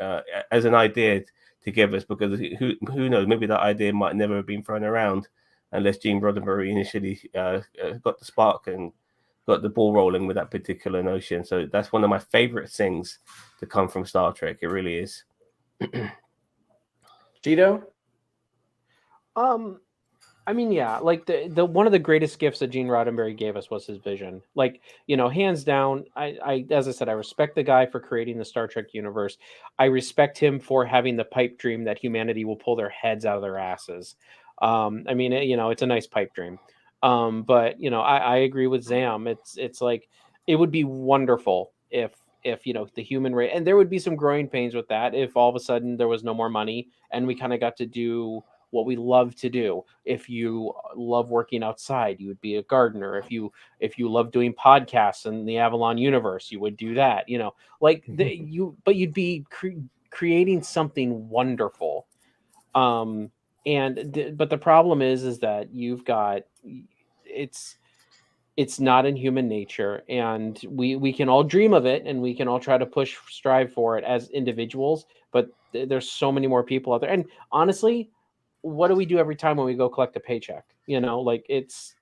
as an idea to give us. Because who knows, maybe that idea might never have been thrown around unless Gene Roddenberry initially got the spark and got the ball rolling with that particular notion. So that's one of my favorite things to come from Star Trek. It really is. Gito? I mean, like the one of the greatest gifts that Gene Roddenberry gave us was his vision. Like, hands down, I as I said, I respect the guy for creating the Star Trek universe. I respect him for having the pipe dream that humanity will pull their heads out of their asses. I mean, it's a nice pipe dream. But I agree with Zam. It's like, it would be wonderful if the human race, and there would be some growing pains with that, if all of a sudden there was no more money and we kind of got to do what we love to do. If you love working outside, you would be a gardener. If you love doing podcasts in the Avalon universe, you would do that. But you'd be creating something wonderful. But the problem is that you've got, it's not in human nature, and we can all dream of it, and we can all try to strive for it as individuals, but there's so many more people out there. And honestly, what do we do every time when we go collect a paycheck? Like, it's,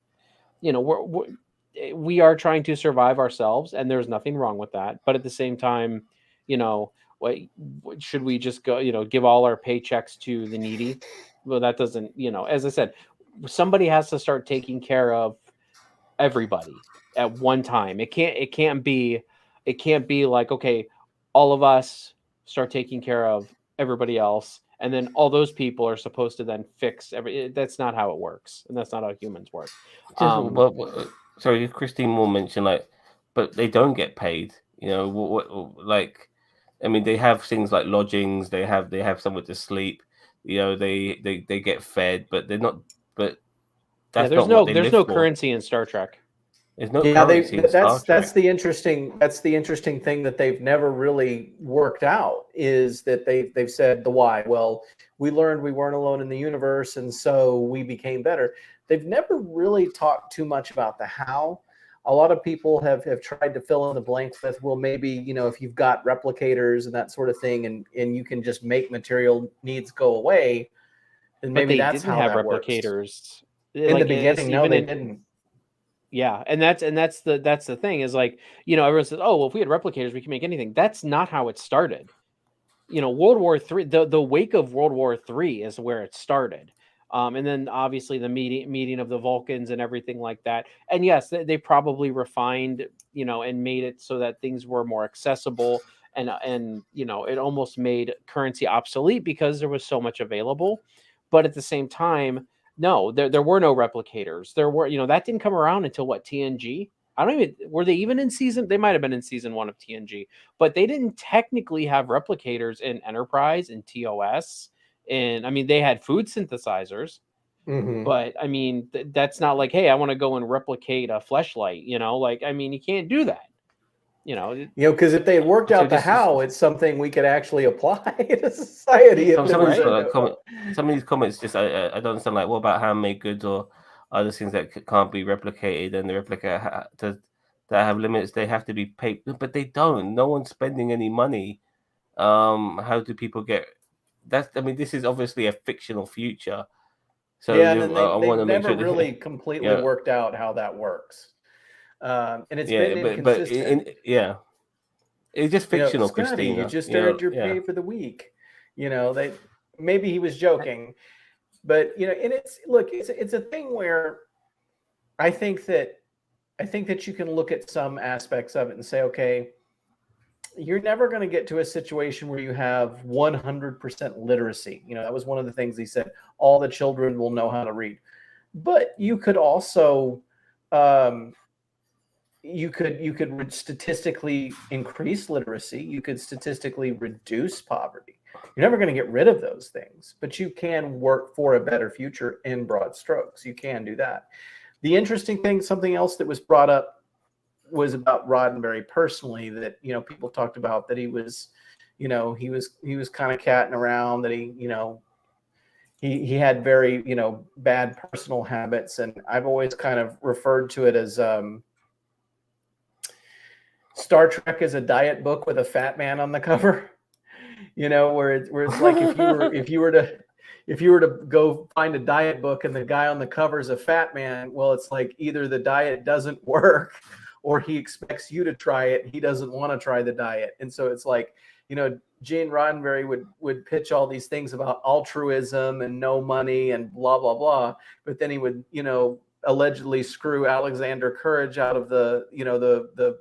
we are trying to survive ourselves, and there's nothing wrong with that. But at the same time, should we just go, give all our paychecks to the needy? Well, that doesn't, as I said, somebody has to start taking care of everybody at one time. It can't be like, okay, all of us start taking care of everybody else, and then all those people are supposed to then fix that's not how it works, and that's not how humans work. Sorry, Christine Moore mentioned, but they don't get paid. I mean, they have things like lodgings, they have somewhere to sleep, they get fed, but they're not. But that's there's not no currency in Star Trek. There's no currency in Star Trek. That's the interesting thing that they've never really worked out, is that they've said the why. Well, we learned we weren't alone in the universe, and so we became better. They've never really talked too much about the how. A lot of people have tried to fill in the blanks with, well, maybe, if you've got replicators and that sort of thing, and you can just make material needs go away, then maybe that's how that works. Replicators In the beginning, no, they didn't. Yeah, and that's the thing is like, everyone says, oh, well, if we had replicators, we can make anything. That's not how it started. World War III, the wake of World War III is where it started. And then obviously the meeting of the Vulcans and everything like that. And yes, they probably refined, and made it so that things were more accessible, and it almost made currency obsolete because there was so much available. But at the same time, no, there were no replicators. There were, that didn't come around until what, TNG? I don't even, were they even in season? They might have been in season 1 of TNG, but they didn't technically have replicators in Enterprise and TOS. And I mean, they had food synthesizers, but I mean, that's not like, hey, I want to go and replicate a fleshlight, like, I mean, you can't do that, because if they had worked out the how, it's something we could actually apply to society. Some of these comments just I don't understand. Like, what about handmade goods or other things that can't be replicated, and the replica that have limits? They have to be paid, but they don't. No one's spending any money. How do people get? I mean, this is obviously a fictional future. So yeah, and I want to make never sure really completely worked out how that works. And it's been inconsistent. It's just fictional, Scotty, Christina. you just earned your pay for the week. Maybe he was joking, but and it's a thing where I think that you can look at some aspects of it and say, okay, you're never going to get to a situation where you have 100% literacy. That was one of the things he said. All the children will know how to read, but you could also you could statistically increase literacy. You could statistically reduce poverty. You're never going to get rid of those things, but you can work for a better future in broad strokes. You can do that. The interesting thing, something else that was brought up, was about Roddenberry personally, that people talked about, that he was kind of catting around, that he had very bad personal habits, and I've always kind of referred to it as Star Trek is a diet book with a fat man on the cover, where it's like if you were to go find a diet book and the guy on the cover is a fat man, well, it's like either the diet doesn't work or he expects you to try it. He doesn't want to try the diet. And so it's like, Gene Roddenberry would pitch all these things about altruism and no money and blah, blah, blah. But then he would, allegedly screw Alexander Courage out of the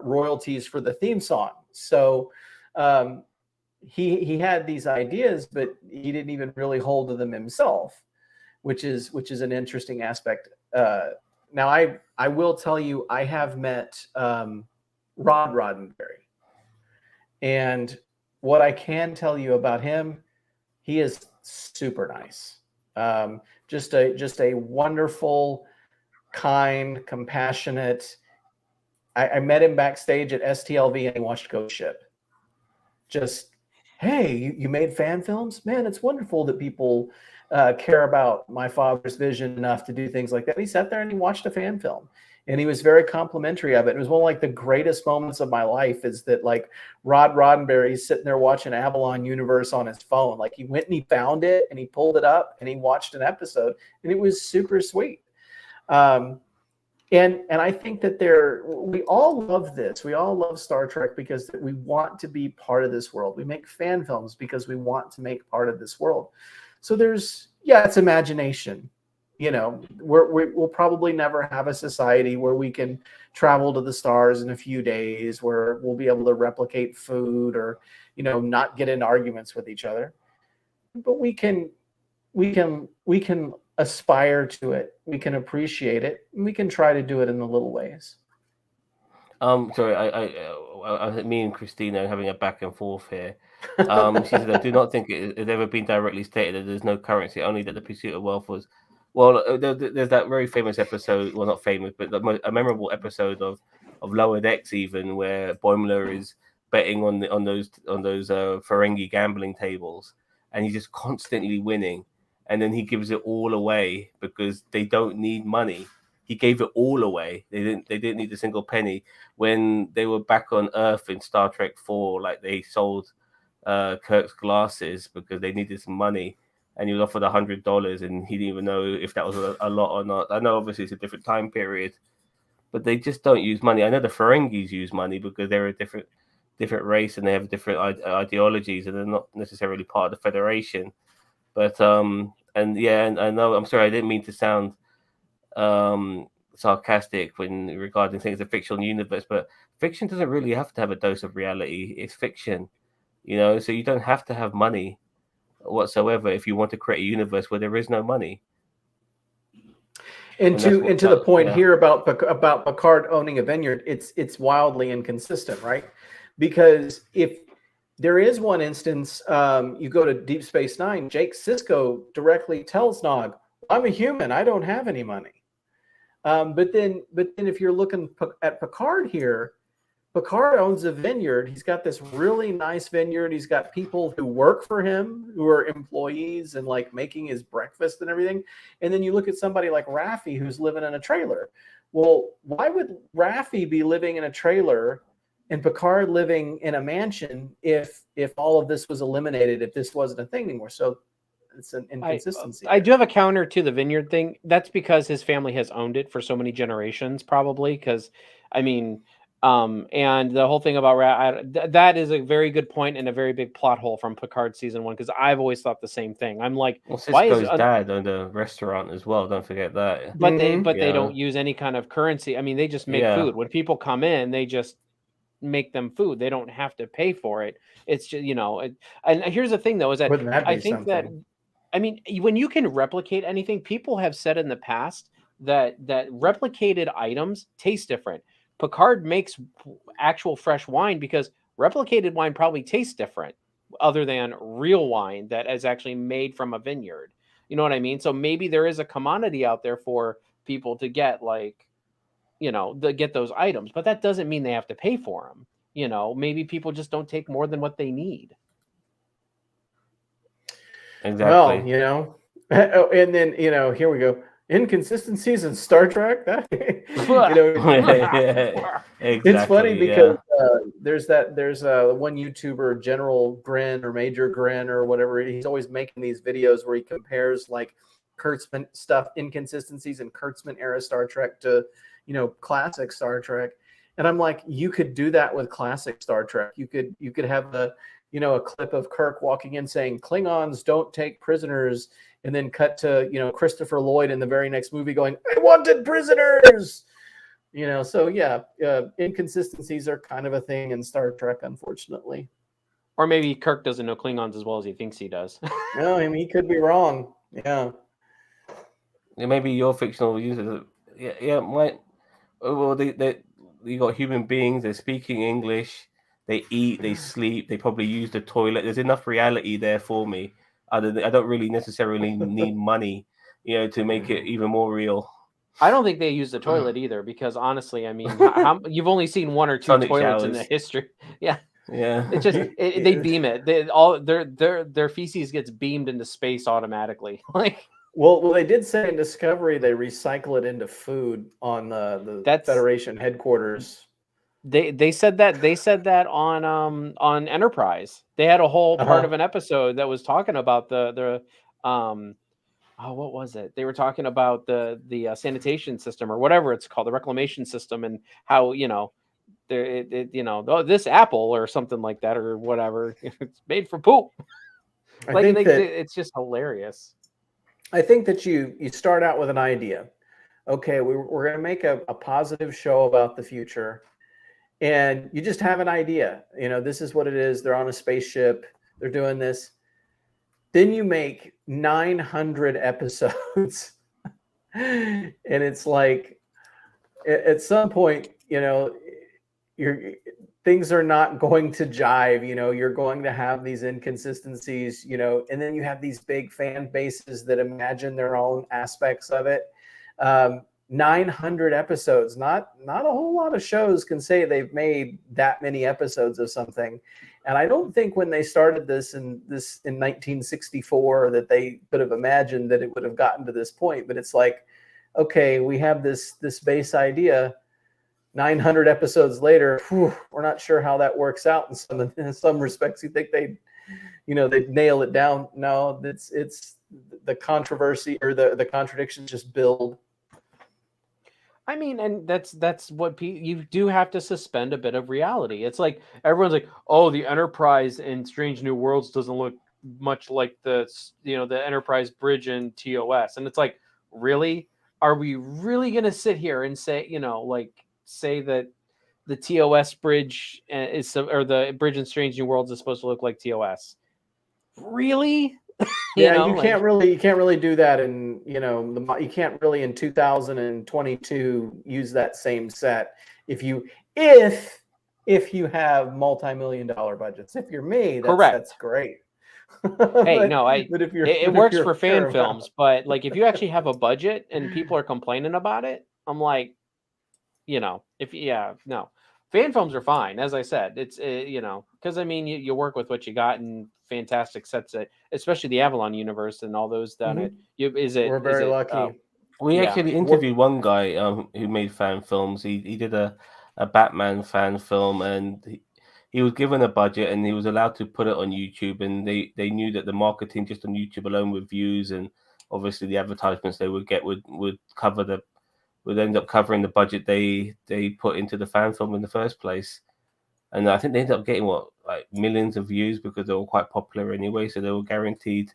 royalties for the theme song. So he had these ideas, but he didn't even really hold to them himself, which is an interesting aspect. Now, I will tell you, I have met Rod Roddenberry, and what I can tell you about him, he is super nice. Just a wonderful, kind, compassionate. I met him backstage at STLV and he watched Ghost Ship. Just, hey, you made fan films? Man, it's wonderful that people care about my father's vision enough to do things like that. And he sat there and he watched a fan film, and he was very complimentary of it. It was one of the greatest moments of my life, is that Rod Roddenberry's sitting there watching Avalon Universe on his phone. Like, he went and he found it and he pulled it up and he watched an episode, and it was super sweet. And I think that we all love this. We all love Star Trek because we want to be part of this world. We make fan films because we want to make part of this world. So it's imagination. We'll probably never have a society where we can travel to the stars in a few days, where we'll be able to replicate food or, not get in arguments with each other. But we can aspire to it. We can appreciate it. And we can try to do it in the little ways. Sorry, I me and Christina having a back and forth here. She said, I do not think it has ever been directly stated that there's no currency, only that the pursuit of wealth was. Well, there's that very famous episode, well, not famous, but a memorable episode of Lower Decks, even, where Boimler is betting on those Ferengi gambling tables, and he's just constantly winning, and then he gives it all away because they don't need money. He gave it all away. They didn't need a single penny. When they were back on Earth in Star Trek 4, they sold Kirk's glasses because they needed some money. and he was offered $100, and he didn't even know if that was a lot or not. I know obviously it's a different time period, but they just don't use money. I know the Ferengis use money because they're a different race and they have different ideologies, and they're not necessarily part of the Federation. But and I know, I'm sorry, I didn't mean to sound sarcastic regarding things a fictional universe, but fiction doesn't really have to have a dose of reality. It's fiction, so you don't have to have money whatsoever if you want to create a universe where there is no money. And to the point here about Picard owning a vineyard, it's wildly inconsistent, right? Because if there is one instance, you go to Deep Space Nine, Jake Sisko directly tells Nog, "I'm a human. I don't have any money." But then if you're looking at Picard here, Picard owns a vineyard. He's got this really nice vineyard. He's got people who work for him, who are employees and like making his breakfast and everything. And then you look at somebody like Raffi, who's living in a trailer. Well, why would Raffi be living in a trailer and Picard living in a mansion if all of this was eliminated, if this wasn't a thing anymore? So it's an inconsistency. I do have a counter to the vineyard thing. That's because his family has owned it for so many generations, probably. Because, I mean, and the whole thing about that is a very good point and a very big plot hole from Picard season 1. Because I've always thought the same thing. I'm like, why is dad owned a restaurant as well? Don't forget that. But they don't use any kind of currency. I mean, they just make food. When people come in, they just make them food. They don't have to pay for it. It's just, and here's the thing though, is that I think that, I mean, when you can replicate anything, people have said in the past that replicated items taste different. Picard makes actual fresh wine because replicated wine probably tastes different other than real wine that is actually made from a vineyard. You know what I mean? So maybe there is a commodity out there for people to get, like, to get those items, but that doesn't mean they have to pay for them. Maybe people just don't take more than what they need. Exactly. Well, and then here we go. Inconsistencies in Star Trek. Exactly, it's funny because there's one YouTuber, General Grin or Major Grin or whatever. He's always making these videos where he compares like Kurtzman stuff, inconsistencies in Kurtzman era Star Trek to classic Star Trek. And I'm like, you could do that with classic Star Trek. You could have a clip of Kirk walking in saying Klingons don't take prisoners, and then cut to Christopher Lloyd in the very next movie going, "I wanted prisoners." So inconsistencies are kind of a thing in Star Trek, unfortunately. Or maybe Kirk doesn't know Klingons as well as he thinks he does. No, I mean, he could be wrong. Yeah. Maybe your fictional users. Well, you got human beings. They're speaking English. They eat. They sleep. They probably use the toilet. There's enough reality there for me. I don't really necessarily need money, to make it even more real. I don't think they use the toilet either, because honestly, I mean, you've only seen one or two Sonic toilets showers. in the history. Yeah. It's just they beam it. Their feces gets beamed into space automatically. Like, well, they did say in Discovery they recycle it into food on the Federation headquarters. They said that on Enterprise. They had a whole part of an episode that was talking about the what was it? They were talking about the sanitation system or whatever it's called, the reclamation system, and how this apple or something like that or whatever, it's made for poop. It's just hilarious. I think that you start out with an idea. Okay, we're going to make a positive show about the future. And you just have an idea, this is what it is. They're on a spaceship. They're doing this. Then you make 900 episodes. And it's like, at some point, things are not going to jive. You're going to have these inconsistencies, and then you have these big fan bases that imagine their own aspects of it. 900 episodes, not a whole lot of shows can say they've made that many episodes of something. And I don't think when they started this in 1964 that they could have imagined that it would have gotten to this point. But it's like, okay, we have this base idea. 900 episodes later, we're not sure how that works out in some respects. You think they nail it down. No, it's the controversy or the contradictions just build. I mean, and that's what you do have to suspend a bit of reality. It's like everyone's like, "Oh, the Enterprise in Strange New Worlds doesn't look much like the Enterprise bridge in TOS," and it's like, really, are we really gonna sit here and say, say that the TOS bridge or the bridge in Strange New Worlds is supposed to look like TOS? Really? You can't really do that, and you can't really in 2022 use that same set if you have multi-million-dollar budgets. If you're me, that's great. Hey, it works for fan Paramount films, but like if you actually have a budget and people are complaining about it, I'm like, no. Fan films are fine. As I said, it's because I mean you work with what you got and fantastic sets, especially the Avalon universe and all those done it. We're very lucky. We actually interviewed one guy who made fan films. He did a Batman fan film, and he was given a budget and he was allowed to put it on YouTube. And they knew that the marketing just on YouTube alone with views and obviously the advertisements they would get would end up covering the budget they put into the fan film in the first place. And I think they ended up getting millions of views because they were quite popular anyway. So they were guaranteed,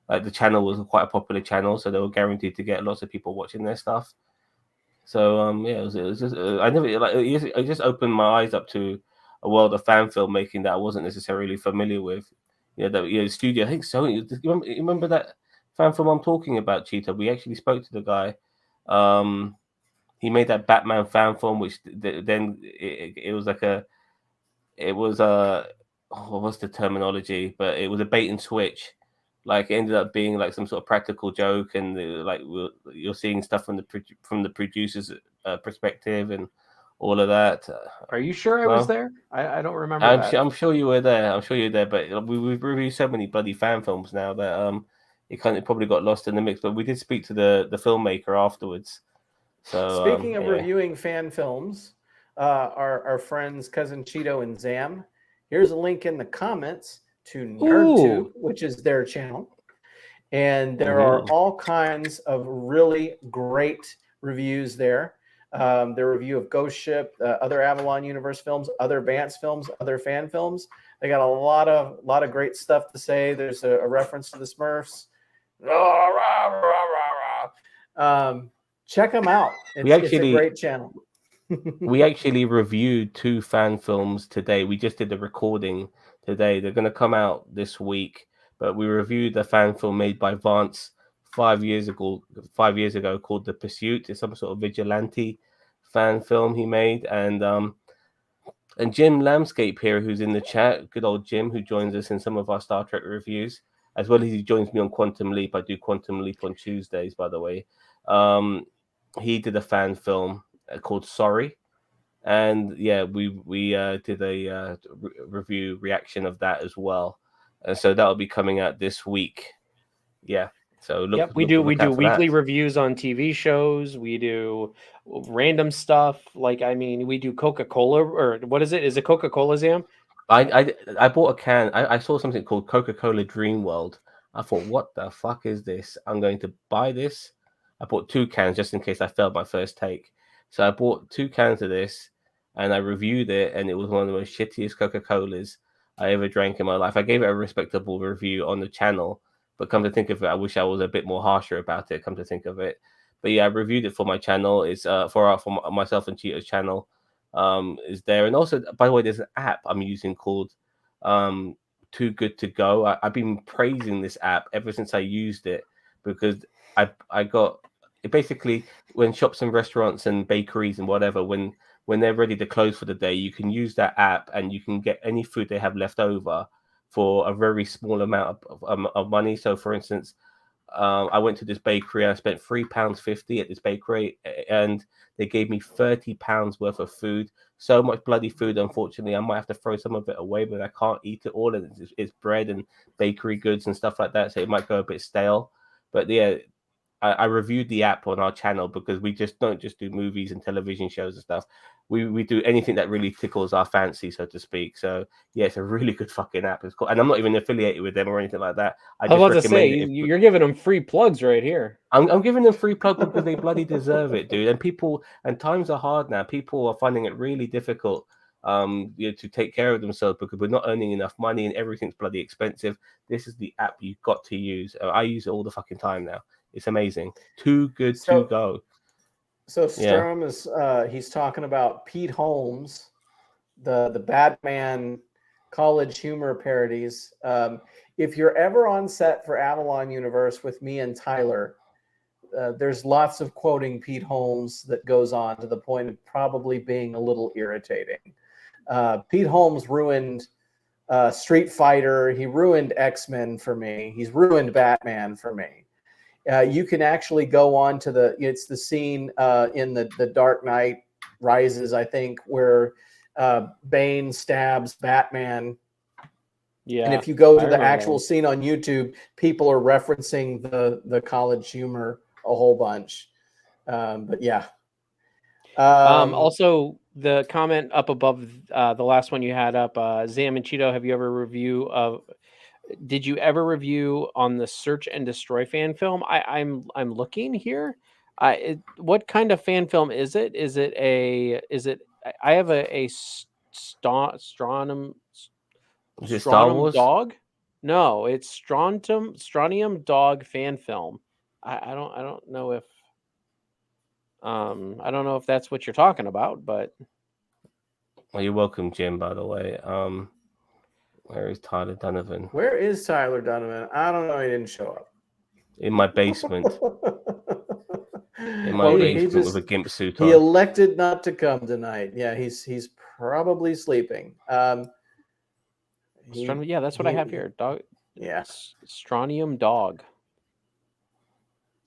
the channel was quite a popular channel, so they were guaranteed to get lots of people watching their stuff. So it was just it just opened my eyes up to a world of fan filmmaking that I wasn't necessarily familiar with. The studio. I think Sony. You remember that fan film I'm talking about, Cheetah? We actually spoke to the guy. He made that Batman fan film, which then it was like what's the terminology? But it was a bait and switch. Like it ended up being like some sort of practical joke, and you're seeing stuff from the producer's perspective and all of that. Are you sure I was there? I don't remember. I'm sure you were there. I'm sure you're there. But we've reviewed so many bloody fan films now that it probably got lost in the mix. But we did speak to the filmmaker afterwards. So speaking of reviewing fan films, our friends Cousin Cheeto and Zam, here's a link in the comments to NerdTube, which is their channel, and there are all kinds of really great reviews there. Their review of Ghost Ship, other Avalon Universe films, other Vance films, other fan films. They got a lot of great stuff to say. There's a reference to the Smurfs. Check them out. It's a great channel. We actually reviewed 2 fan films today. We just did the recording today. They're going to come out this week. But we reviewed a fan film made by Vance 5 years ago called The Pursuit. It's some sort of vigilante fan film he made. And Jim Lamscape here, who's in the chat, good old Jim, who joins us in some of our Star Trek reviews, as well as he joins me on Quantum Leap. I do Quantum Leap on Tuesdays, by the way. He did a fan film called Sorry, and we did a review reaction of that as well, and so that'll be coming out this week. So we do weekly reviews on TV shows. We do random stuff, we do Coca-Cola, or what is it? Is it Coca-Cola, Zam? I bought a can. I saw something called Coca-Cola Dream World. I thought, what the fuck is this? I'm going to buy this. I bought 2 cans just in case I failed my first take. So I bought 2 cans of this and I reviewed it, and it was one of the most shittiest Coca-Colas I ever drank in my life. I gave it a respectable review on the channel, but come to think of it, I wish I was a bit more harsher about it, come to think of it. But I reviewed it for my channel. It's for myself and Cheetah's channel is there. And also, by the way, there's an app I'm using called Too Good To Go. I've been praising this app ever since I used it, because I got it basically when shops and restaurants and bakeries and whatever, when they're ready to close for the day, you can use that app and you can get any food they have left over for a very small amount of money. So for instance, I went to this bakery and I spent £3.50 at this bakery, and they gave me £30 worth of food. So much bloody food, unfortunately. I might have to throw some of it away, but I can't eat it all. And it's bread and bakery goods and stuff like that, so it might go a bit stale. But I reviewed the app on our channel because we just don't just do movies and television shows and stuff. We do anything that really tickles our fancy, so to speak. So yeah, it's a really good fucking app. It's cool, and I'm not even affiliated with them or anything like that. I was about to say you're giving them free plugs right here. I'm giving them free plug because they bloody deserve it, dude. And times are hard now. People are finding it really difficult to take care of themselves because we're not earning enough money and everything's bloody expensive. This is the app you've got to use. I use it all the fucking time now. It's amazing. Too good to go. So Sturm is he's talking about Pete Holmes, the Batman college humor parodies. If you're ever on set for Avalon Universe with me and Tyler, there's lots of quoting Pete Holmes that goes on to the point of probably being a little irritating. Pete Holmes ruined Street Fighter. He ruined X-Men for me. He's ruined Batman for me. You can actually go on to it's the scene in the Dark Knight Rises, I think, where Bane stabs Batman. Yeah. And if you go to the actual scene on YouTube, people are referencing the college humor a whole bunch. But yeah. Also, the comment up above the last one you had up, Zam and Cheeto, have you ever did you ever review on the Search and Destroy fan film? I'm looking here. What kind of fan film is it? I have a Strontium Is it Star Wars? Dog? No, it's Strontium Dog fan film. I don't know if I don't know if that's what you're talking about, but well, you're welcome, Jim, by the way. Where is Tyler Donovan? Where is Tyler Donovan? I don't know. He didn't show up. In my basement. In my basement with a gimp suit on. He elected not to come tonight. Yeah, he's probably sleeping. Yeah, that's what I have here. Dog. Yeah. Strontium Dog.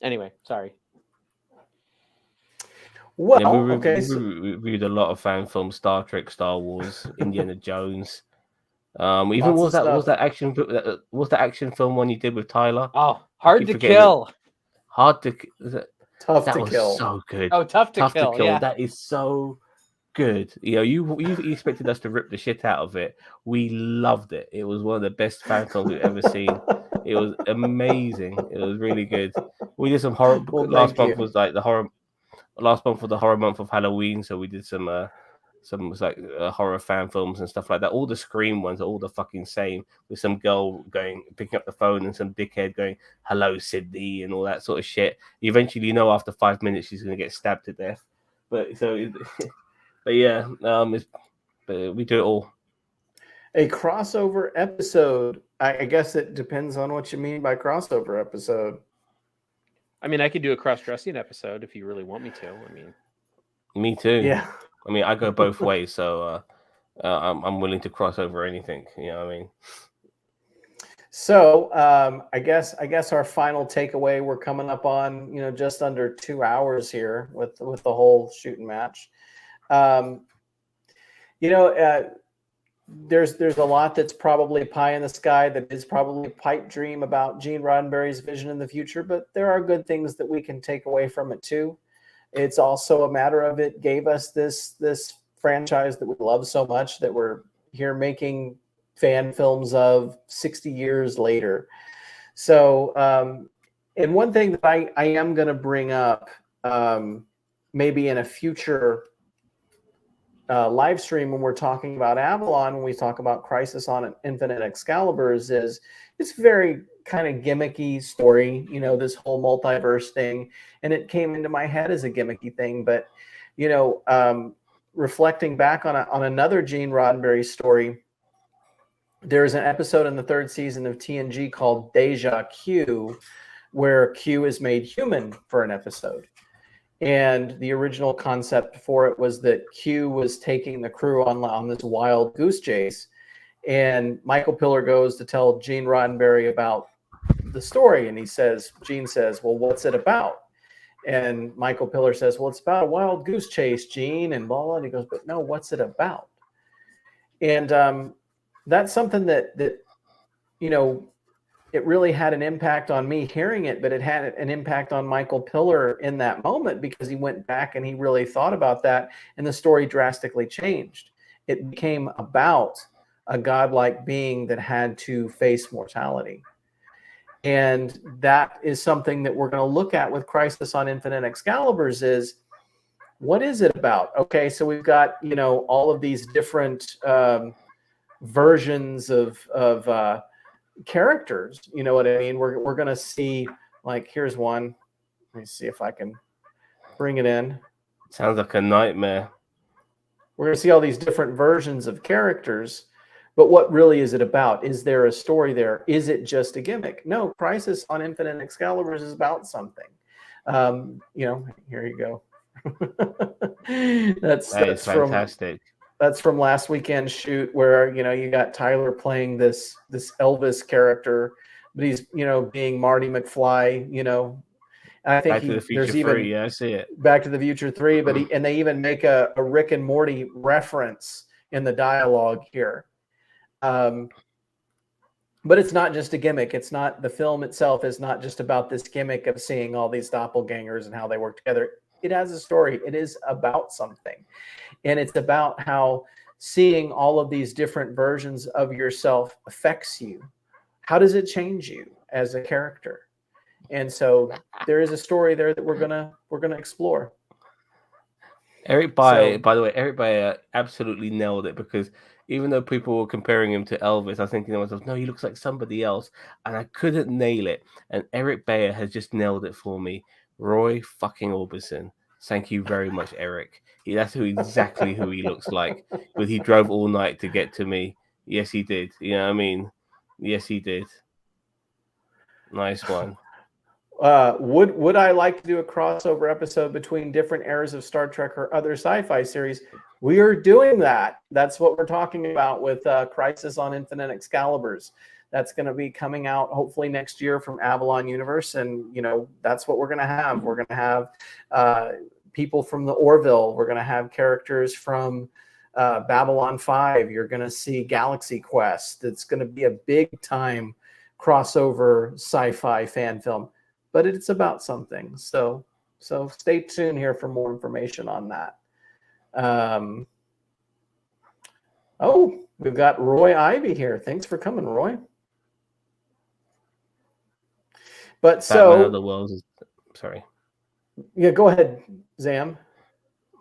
Anyway, sorry. Well, yeah, we reviewed a lot of fan films: Star Trek, Star Wars, Indiana Jones. Even was that action film one you did with Tyler? Oh, Hard to Kill. Tough to Kill. So good. Oh, Tough to Kill. Yeah, that is so good. You expected us to rip the shit out of it. We loved it. It was one of the best fan films we've ever seen. It was amazing. It was really good. We did some horror. Last month was the horror month of Halloween, so we did some horror fan films and stuff like that. All the Scream ones are all the fucking same, with some girl picking up the phone and some dickhead going, "Hello, Sydney," and all that sort of shit. You eventually know after 5 minutes she's going to get stabbed to death. But yeah, we do it all. A crossover episode. I guess it depends on what you mean by crossover episode. I mean, I could do a cross-dressing episode if you really want me to. I mean, me too. Yeah. I mean, I go both ways, so I'm willing to cross over anything. You know what I mean? So I guess our final takeaway. We're coming up on just under 2 hours here with the whole shooting match. There's a lot that's probably pie in the sky, that is probably a pipe dream about Gene Roddenberry's vision in the future, but there are good things that we can take away from it too. It's also a matter of it gave us this franchise that we love so much that we're here making fan films of 60 years later. So, and one thing that I am going to bring up maybe in a future live stream when we're talking about Avalon, when we talk about Crisis on Infinite Excaliburs, is it's very kind of gimmicky story, this whole multiverse thing. And it came into my head as a gimmicky thing, but, reflecting back on another Gene Roddenberry story, there's an episode in the 3rd season of TNG called Deja Q, where Q is made human for an episode. And the original concept for it was that Q was taking the crew on this wild goose chase. And Michael Piller goes to tell Gene Roddenberry about the story. And Gene says, "Well, what's it about?" And Michael Piller says, "Well, it's about a wild goose chase, Gene," and blah, blah. And he goes, "But no, what's it about?" And that's something that it really had an impact on me hearing it, but it had an impact on Michael Piller in that moment because he went back and he really thought about that, and the story drastically changed. It became about a godlike being that had to face mortality. And that is something that we're going to look at with Crisis on Infinite Excaliburs is, what is it about? Okay, so we've got, you know, all of these different versions of characters. You know what I mean? We're going to see, like, here's one. Let me see if I can bring it in. Sounds like a nightmare. We're going to see all these different versions of characters. But what really is it about? Is there a story there? Is it just a gimmick? No, Crisis on Infinite Excaliburs is about something. You know, here you go. that's fantastic. That's from last weekend's shoot where, you know, you got Tyler playing this Elvis character, but he's, you know, being Marty McFly, you know. And I think Back to the Future 3, yeah, I see it. Back to the Future 3, but and they even make a Rick and Morty reference in the dialogue here. But it's not just a gimmick. It's not, the film itself is not just about this gimmick of seeing all these doppelgangers and how they work together. It has a story. It is about something. And it's about how seeing all of these different versions of yourself affects you. How does it change you as a character? And so there is a story there that we're gonna explore. Eric Bayer, by the way, Eric Bayer absolutely nailed it, because even though people were comparing him to Elvis, I was thinking to myself, no, he looks like somebody else, and I couldn't nail it. And Eric Bayer has just nailed it for me. Roy fucking Orbison. Thank you very much, Eric. That's exactly who he looks like. But he drove all night to get to me. Yes, he did. You know what I mean? Yes, he did. Nice one. Would I like to do a crossover episode between different eras of Star Trek or other sci-fi series? We are doing that. That's what we're talking about with Crisis on Infinite Excaliburs. That's going to be coming out hopefully next year from Avalon Universe, and you know that's what we're going to have. We're going to have people from the Orville. We're going to have characters from Babylon 5. You're going to see Galaxy Quest. It's going to be a big time crossover sci-fi fan film. But it's about something. So stay tuned here for more information on that. Oh, we've got Roy Ivy here. Thanks for coming, Roy. But Batman Otherworlds is, sorry. Yeah, go ahead, Zam.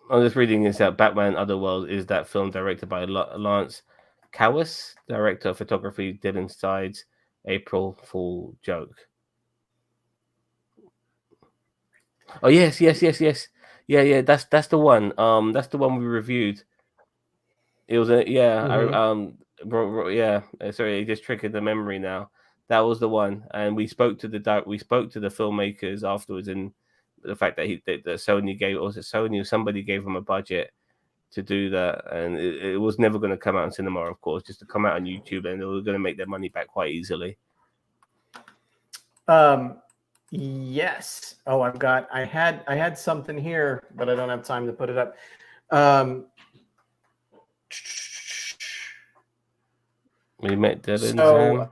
I'm just reading this out. Batman Otherworld is that film directed by Lance Kawas, director of photography, Dylan Sides, April Fool joke. Oh yes. Yeah. That's the one. That's the one we reviewed. It was Sorry, it just triggered the memory now. That was the one, and we spoke to the filmmakers afterwards, and the fact that Sony gave, or was it Sony or somebody gave them a budget to do that, and it was never going to come out in cinema, of course, just to come out on YouTube, and they were going to make their money back quite easily. Yes. Oh, I had something here, but I don't have time to put it up. We met Dylan.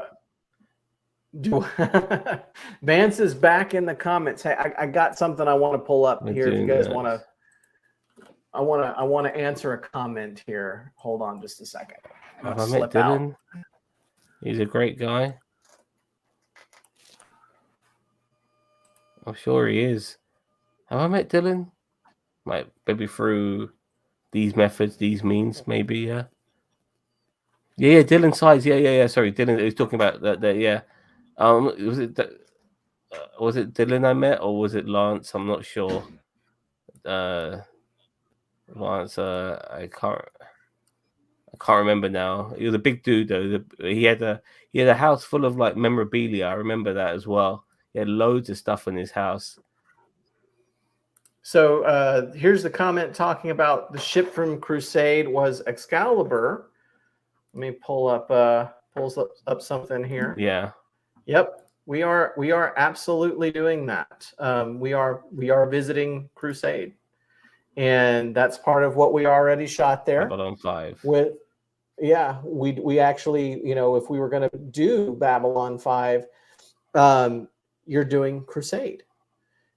Vance is back in the comments. Hey, I got something I want to pull up here. If you guys want to, I want to answer a comment here. Hold on just a second. Have I met Dylan? He's a great guy. I'm sure he is. Have I met Dylan? Like maybe through these methods, these means, maybe, yeah. Yeah, Dylan Sides. Yeah. Sorry, Dylan. He was talking about that. Yeah. Was it Dylan I met, or was it Lance? I'm not sure. Lance. I can't remember now. He was a big dude though. He had a house full of like memorabilia. I remember that as well. He had loads of stuff in his house. So here's the comment talking about the ship from Crusade was Excalibur. Let me pull up something here. Yeah. Yep. We are absolutely doing that. We are visiting Crusade, and that's part of what we already shot there. Babylon 5. We actually, if we were going to do Babylon 5, you're doing Crusade.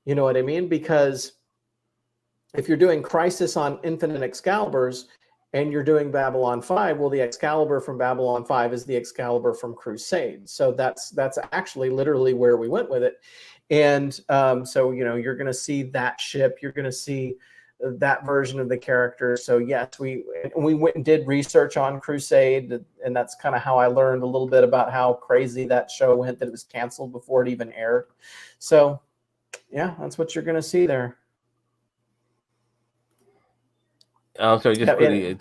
You know what I mean? Because if you're doing Crisis on Infinite Excaliburs and you're doing Babylon 5, well, the Excalibur from Babylon 5 is the Excalibur from Crusade. So that's actually literally where we went with it. And so, you know, you're going to see that ship. You're going to see that version of the character. So yes, we went and did research on Crusade, and that's kind of how I learned a little bit about how crazy that show went, that it was canceled before it even aired. So yeah, that's what you're going to see there. Oh, sorry, just quickly,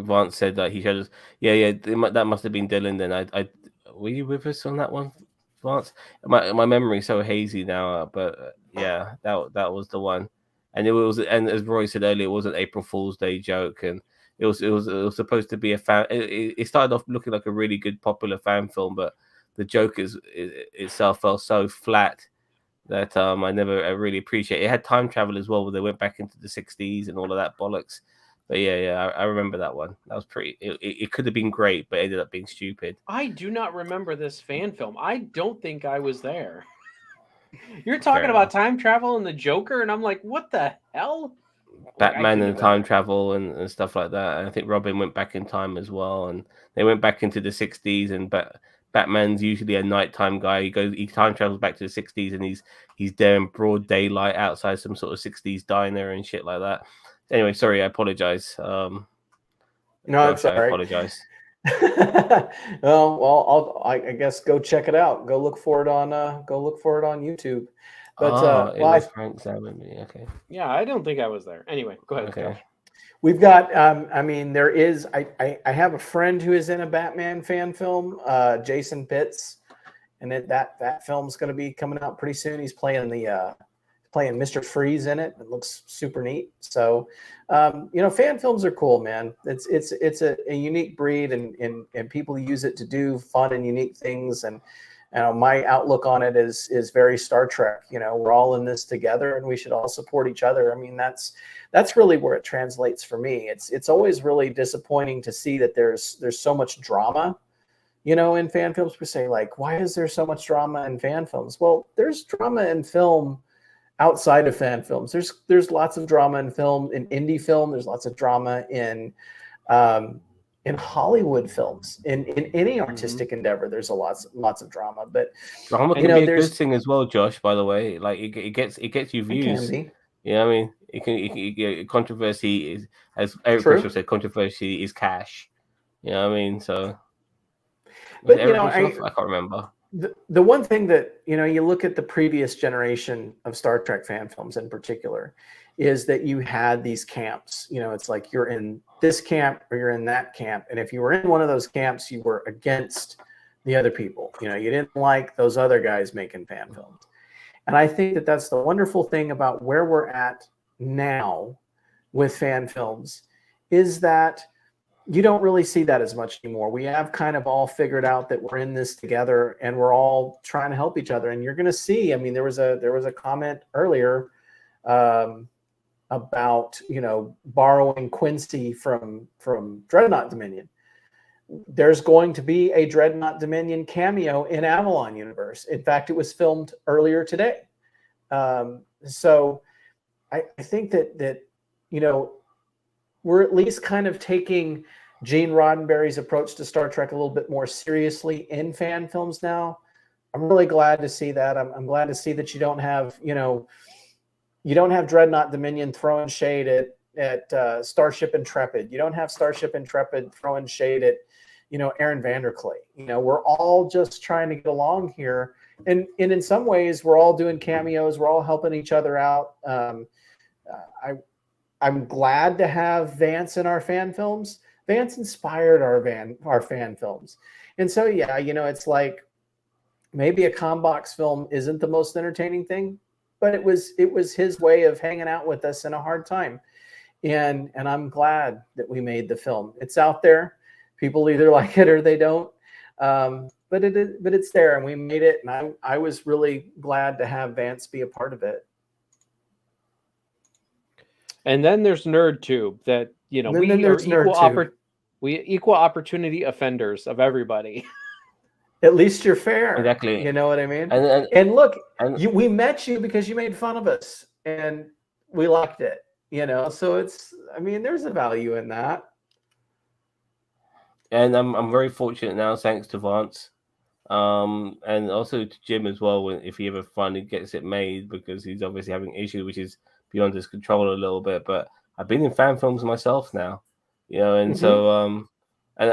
Vance said that he showed us. Yeah, that must have been Dylan. Then I were you with us on that one, Vance? My memory's so hazy now, but yeah, that was the one. And it was, and as Roy said earlier, it was an April Fool's Day joke, and it was supposed to be a fan. It started off looking like a really good popular fan film, but the joke itself fell so flat that I never really appreciate. It had time travel as well, where they went back into the 60s and all of that bollocks. But yeah, I remember that one. That was pretty. It could have been great, but it ended up being stupid. I do not remember this fan film. I don't think I was there. You're talking about time travel and the Joker, and I'm like, what the hell? Batman and time travel and stuff like that. And I think Robin went back in time as well, and they went back into the 60s. And Batman's usually a nighttime guy. He time travels back to the 60s, and he's there in broad daylight outside some sort of 60s diner and shit like that. Anyway, sorry, I apologize. No, it's all right. I apologize. Well, I guess go check it out. Go look for it on YouTube. But it was Frank Salmon. Okay. Yeah, I don't think I was there. Anyway, go ahead. Okay. We've got. I mean, there is. I have a friend who is in a Batman fan film, Jason Pitts, and that film's going to be coming out pretty soon. He's playing playing Mr. Freeze in it. It looks super neat. So, you know, fan films are cool, man. It's a unique breed, and people use it to do fun and unique things. And my outlook on it is very Star Trek. You know, we're all in this together, and we should all support each other. I mean, that's really where it translates for me. It's always really disappointing to see that there's so much drama, you know, in fan films. We say, like, why is there so much drama in fan films? Well, there's drama in film outside of fan films. There's lots of drama in film, in indie film. There's lots of drama in Hollywood films. In any artistic endeavor, there's lots of drama. But drama can be a good thing as well, Josh. By the way, like it gets you views. It can be. Yeah, I mean, controversy is, as Eric Bishop said, controversy is cash. You know what I mean? So, but you know, I can't remember. The one thing that, you know, you look at the previous generation of Star Trek fan films in particular, is that you had these camps. You know, it's like you're in this camp or you're in that camp. And if you were in one of those camps, you were against the other people. You know, you didn't like those other guys making fan films. And I think that that's the wonderful thing about where we're at now with fan films, is that you don't really see that as much anymore. We have kind of all figured out that we're in this together, and we're all trying to help each other. And you're going to see, I mean, there was a comment earlier about, you know, borrowing Quincy from Dreadnought Dominion. There's going to be a Dreadnought Dominion cameo in Avalon Universe. In fact, it was filmed earlier today. So I think that, you know, we're at least kind of taking Gene Roddenberry's approach to Star Trek a little bit more seriously in fan films now. I'm really glad to see that. I'm glad to see that you don't have Dreadnought Dominion throwing shade at Starship Intrepid. You don't have Starship Intrepid throwing shade at, you know, Aaron Vanderklay. You know, we're all just trying to get along here. And in some ways, we're all doing cameos. We're all helping each other out. I'm glad to have Vance in our fan films. Vance inspired our fan films. And so, yeah, you know, it's like maybe a Combox film isn't the most entertaining thing, but it was his way of hanging out with us in a hard time. And I'm glad that we made the film. It's out there. People either like it or they don't. But it's there, and we made it. And I was really glad to have Vance be a part of it. And then there's NerdTube, that, you know, we are equal opportunity offenders of everybody. At least you're fair. Exactly. You know what I mean? And look, and we met you because you made fun of us, and we liked it. You know, so it's. I mean, there's a value in that. and I'm very fortunate now, thanks to Vance, and also to Jim as well. If he ever finally gets it made, because he's obviously having an issue which is beyond his control a little bit. But I've been in fan films myself now, you know, and so and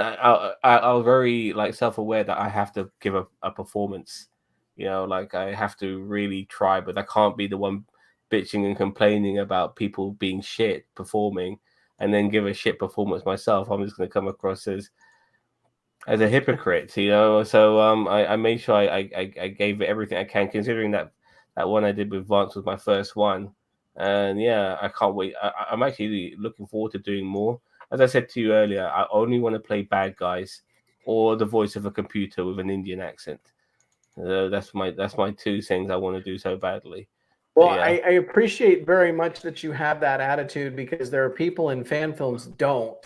I'm very like self-aware that I have to give a performance, you know, like I have to really try, but I can't be the one bitching and complaining about people being shit performing and then give a shit performance myself. I'm just going to come across as a hypocrite, you know. So I made sure I gave it everything I can, considering that one I did with Vance was my first one, and yeah, I can't wait. I'm actually looking forward to doing more. As I said to you earlier, I only want to play bad guys or the voice of a computer with an Indian accent. That's my two things I want to do so badly. Well, Yeah. I appreciate very much that you have that attitude, because there are people in fan films don't,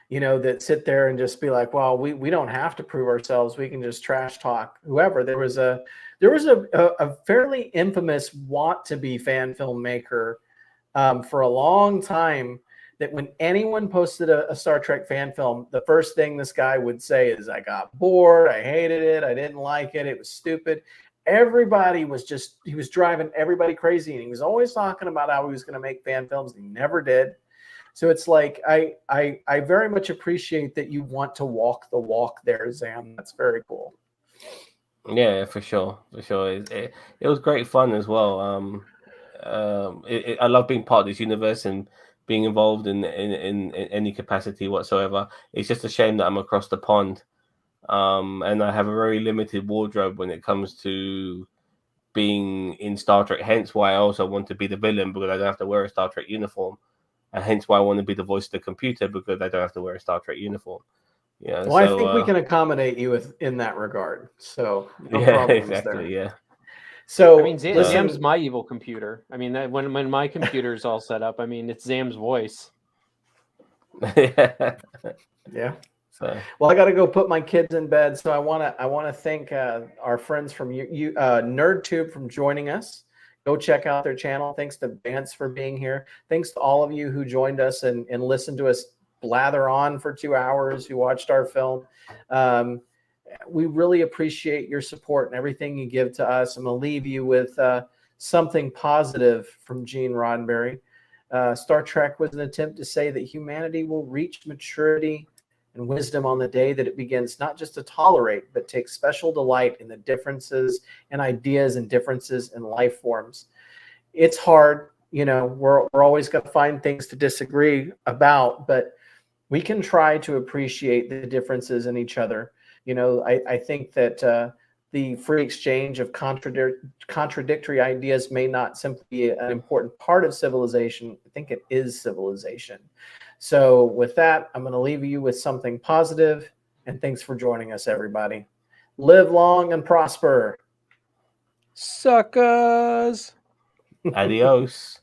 you know, that sit there and just be like, well, we don't have to prove ourselves. We can just trash talk whoever. There was a fairly infamous want to be fan filmmaker for a long time, that when anyone posted a Star Trek fan film, the first thing this guy would say is, I got bored, I hated it, I didn't like it, it was stupid. Everybody was he was driving everybody crazy, and he was always talking about how he was going to make fan films, and he never did. So it's like, I very much appreciate that you want to walk the walk there, Zam. That's very cool. Yeah, for sure. It was great fun as well. I love being part of this universe and being involved in any capacity whatsoever. It's just a shame that I'm across the pond, and I have a very limited wardrobe when it comes to being in Star Trek. Hence why I also want to be the villain, because I don't have to wear a Star Trek uniform, and hence why I want to be the voice of the computer, because I don't have to wear a Star Trek uniform. Yeah. Well, I think we can accommodate you in that regard. So no yeah, problems exactly. there. Yeah. So I mean, Zam's my evil computer. I mean, when my computer's all set up, I mean, it's Zam's voice. Yeah. So. Well, I got to go put my kids in bed. So I want to thank our friends from NerdTube from joining us. Go check out their channel. Thanks to Vance for being here. Thanks to all of you who joined us and listened to us blather on for 2 hours, who watched our film. We really appreciate your support and everything you give to us. I'm going to leave you with something positive from Gene Roddenberry. Star Trek was an attempt to say that humanity will reach maturity and wisdom on the day that it begins not just to tolerate, but take special delight in the differences and ideas and differences in life forms. It's hard, you know, we're always going to find things to disagree about, but we can try to appreciate the differences in each other. You know, I think that the free exchange of contradictory ideas may not simply be an important part of civilization. I think it is civilization. So with that, I'm going to leave you with something positive, and thanks for joining us, everybody. Live long and prosper. Suckers. Adios.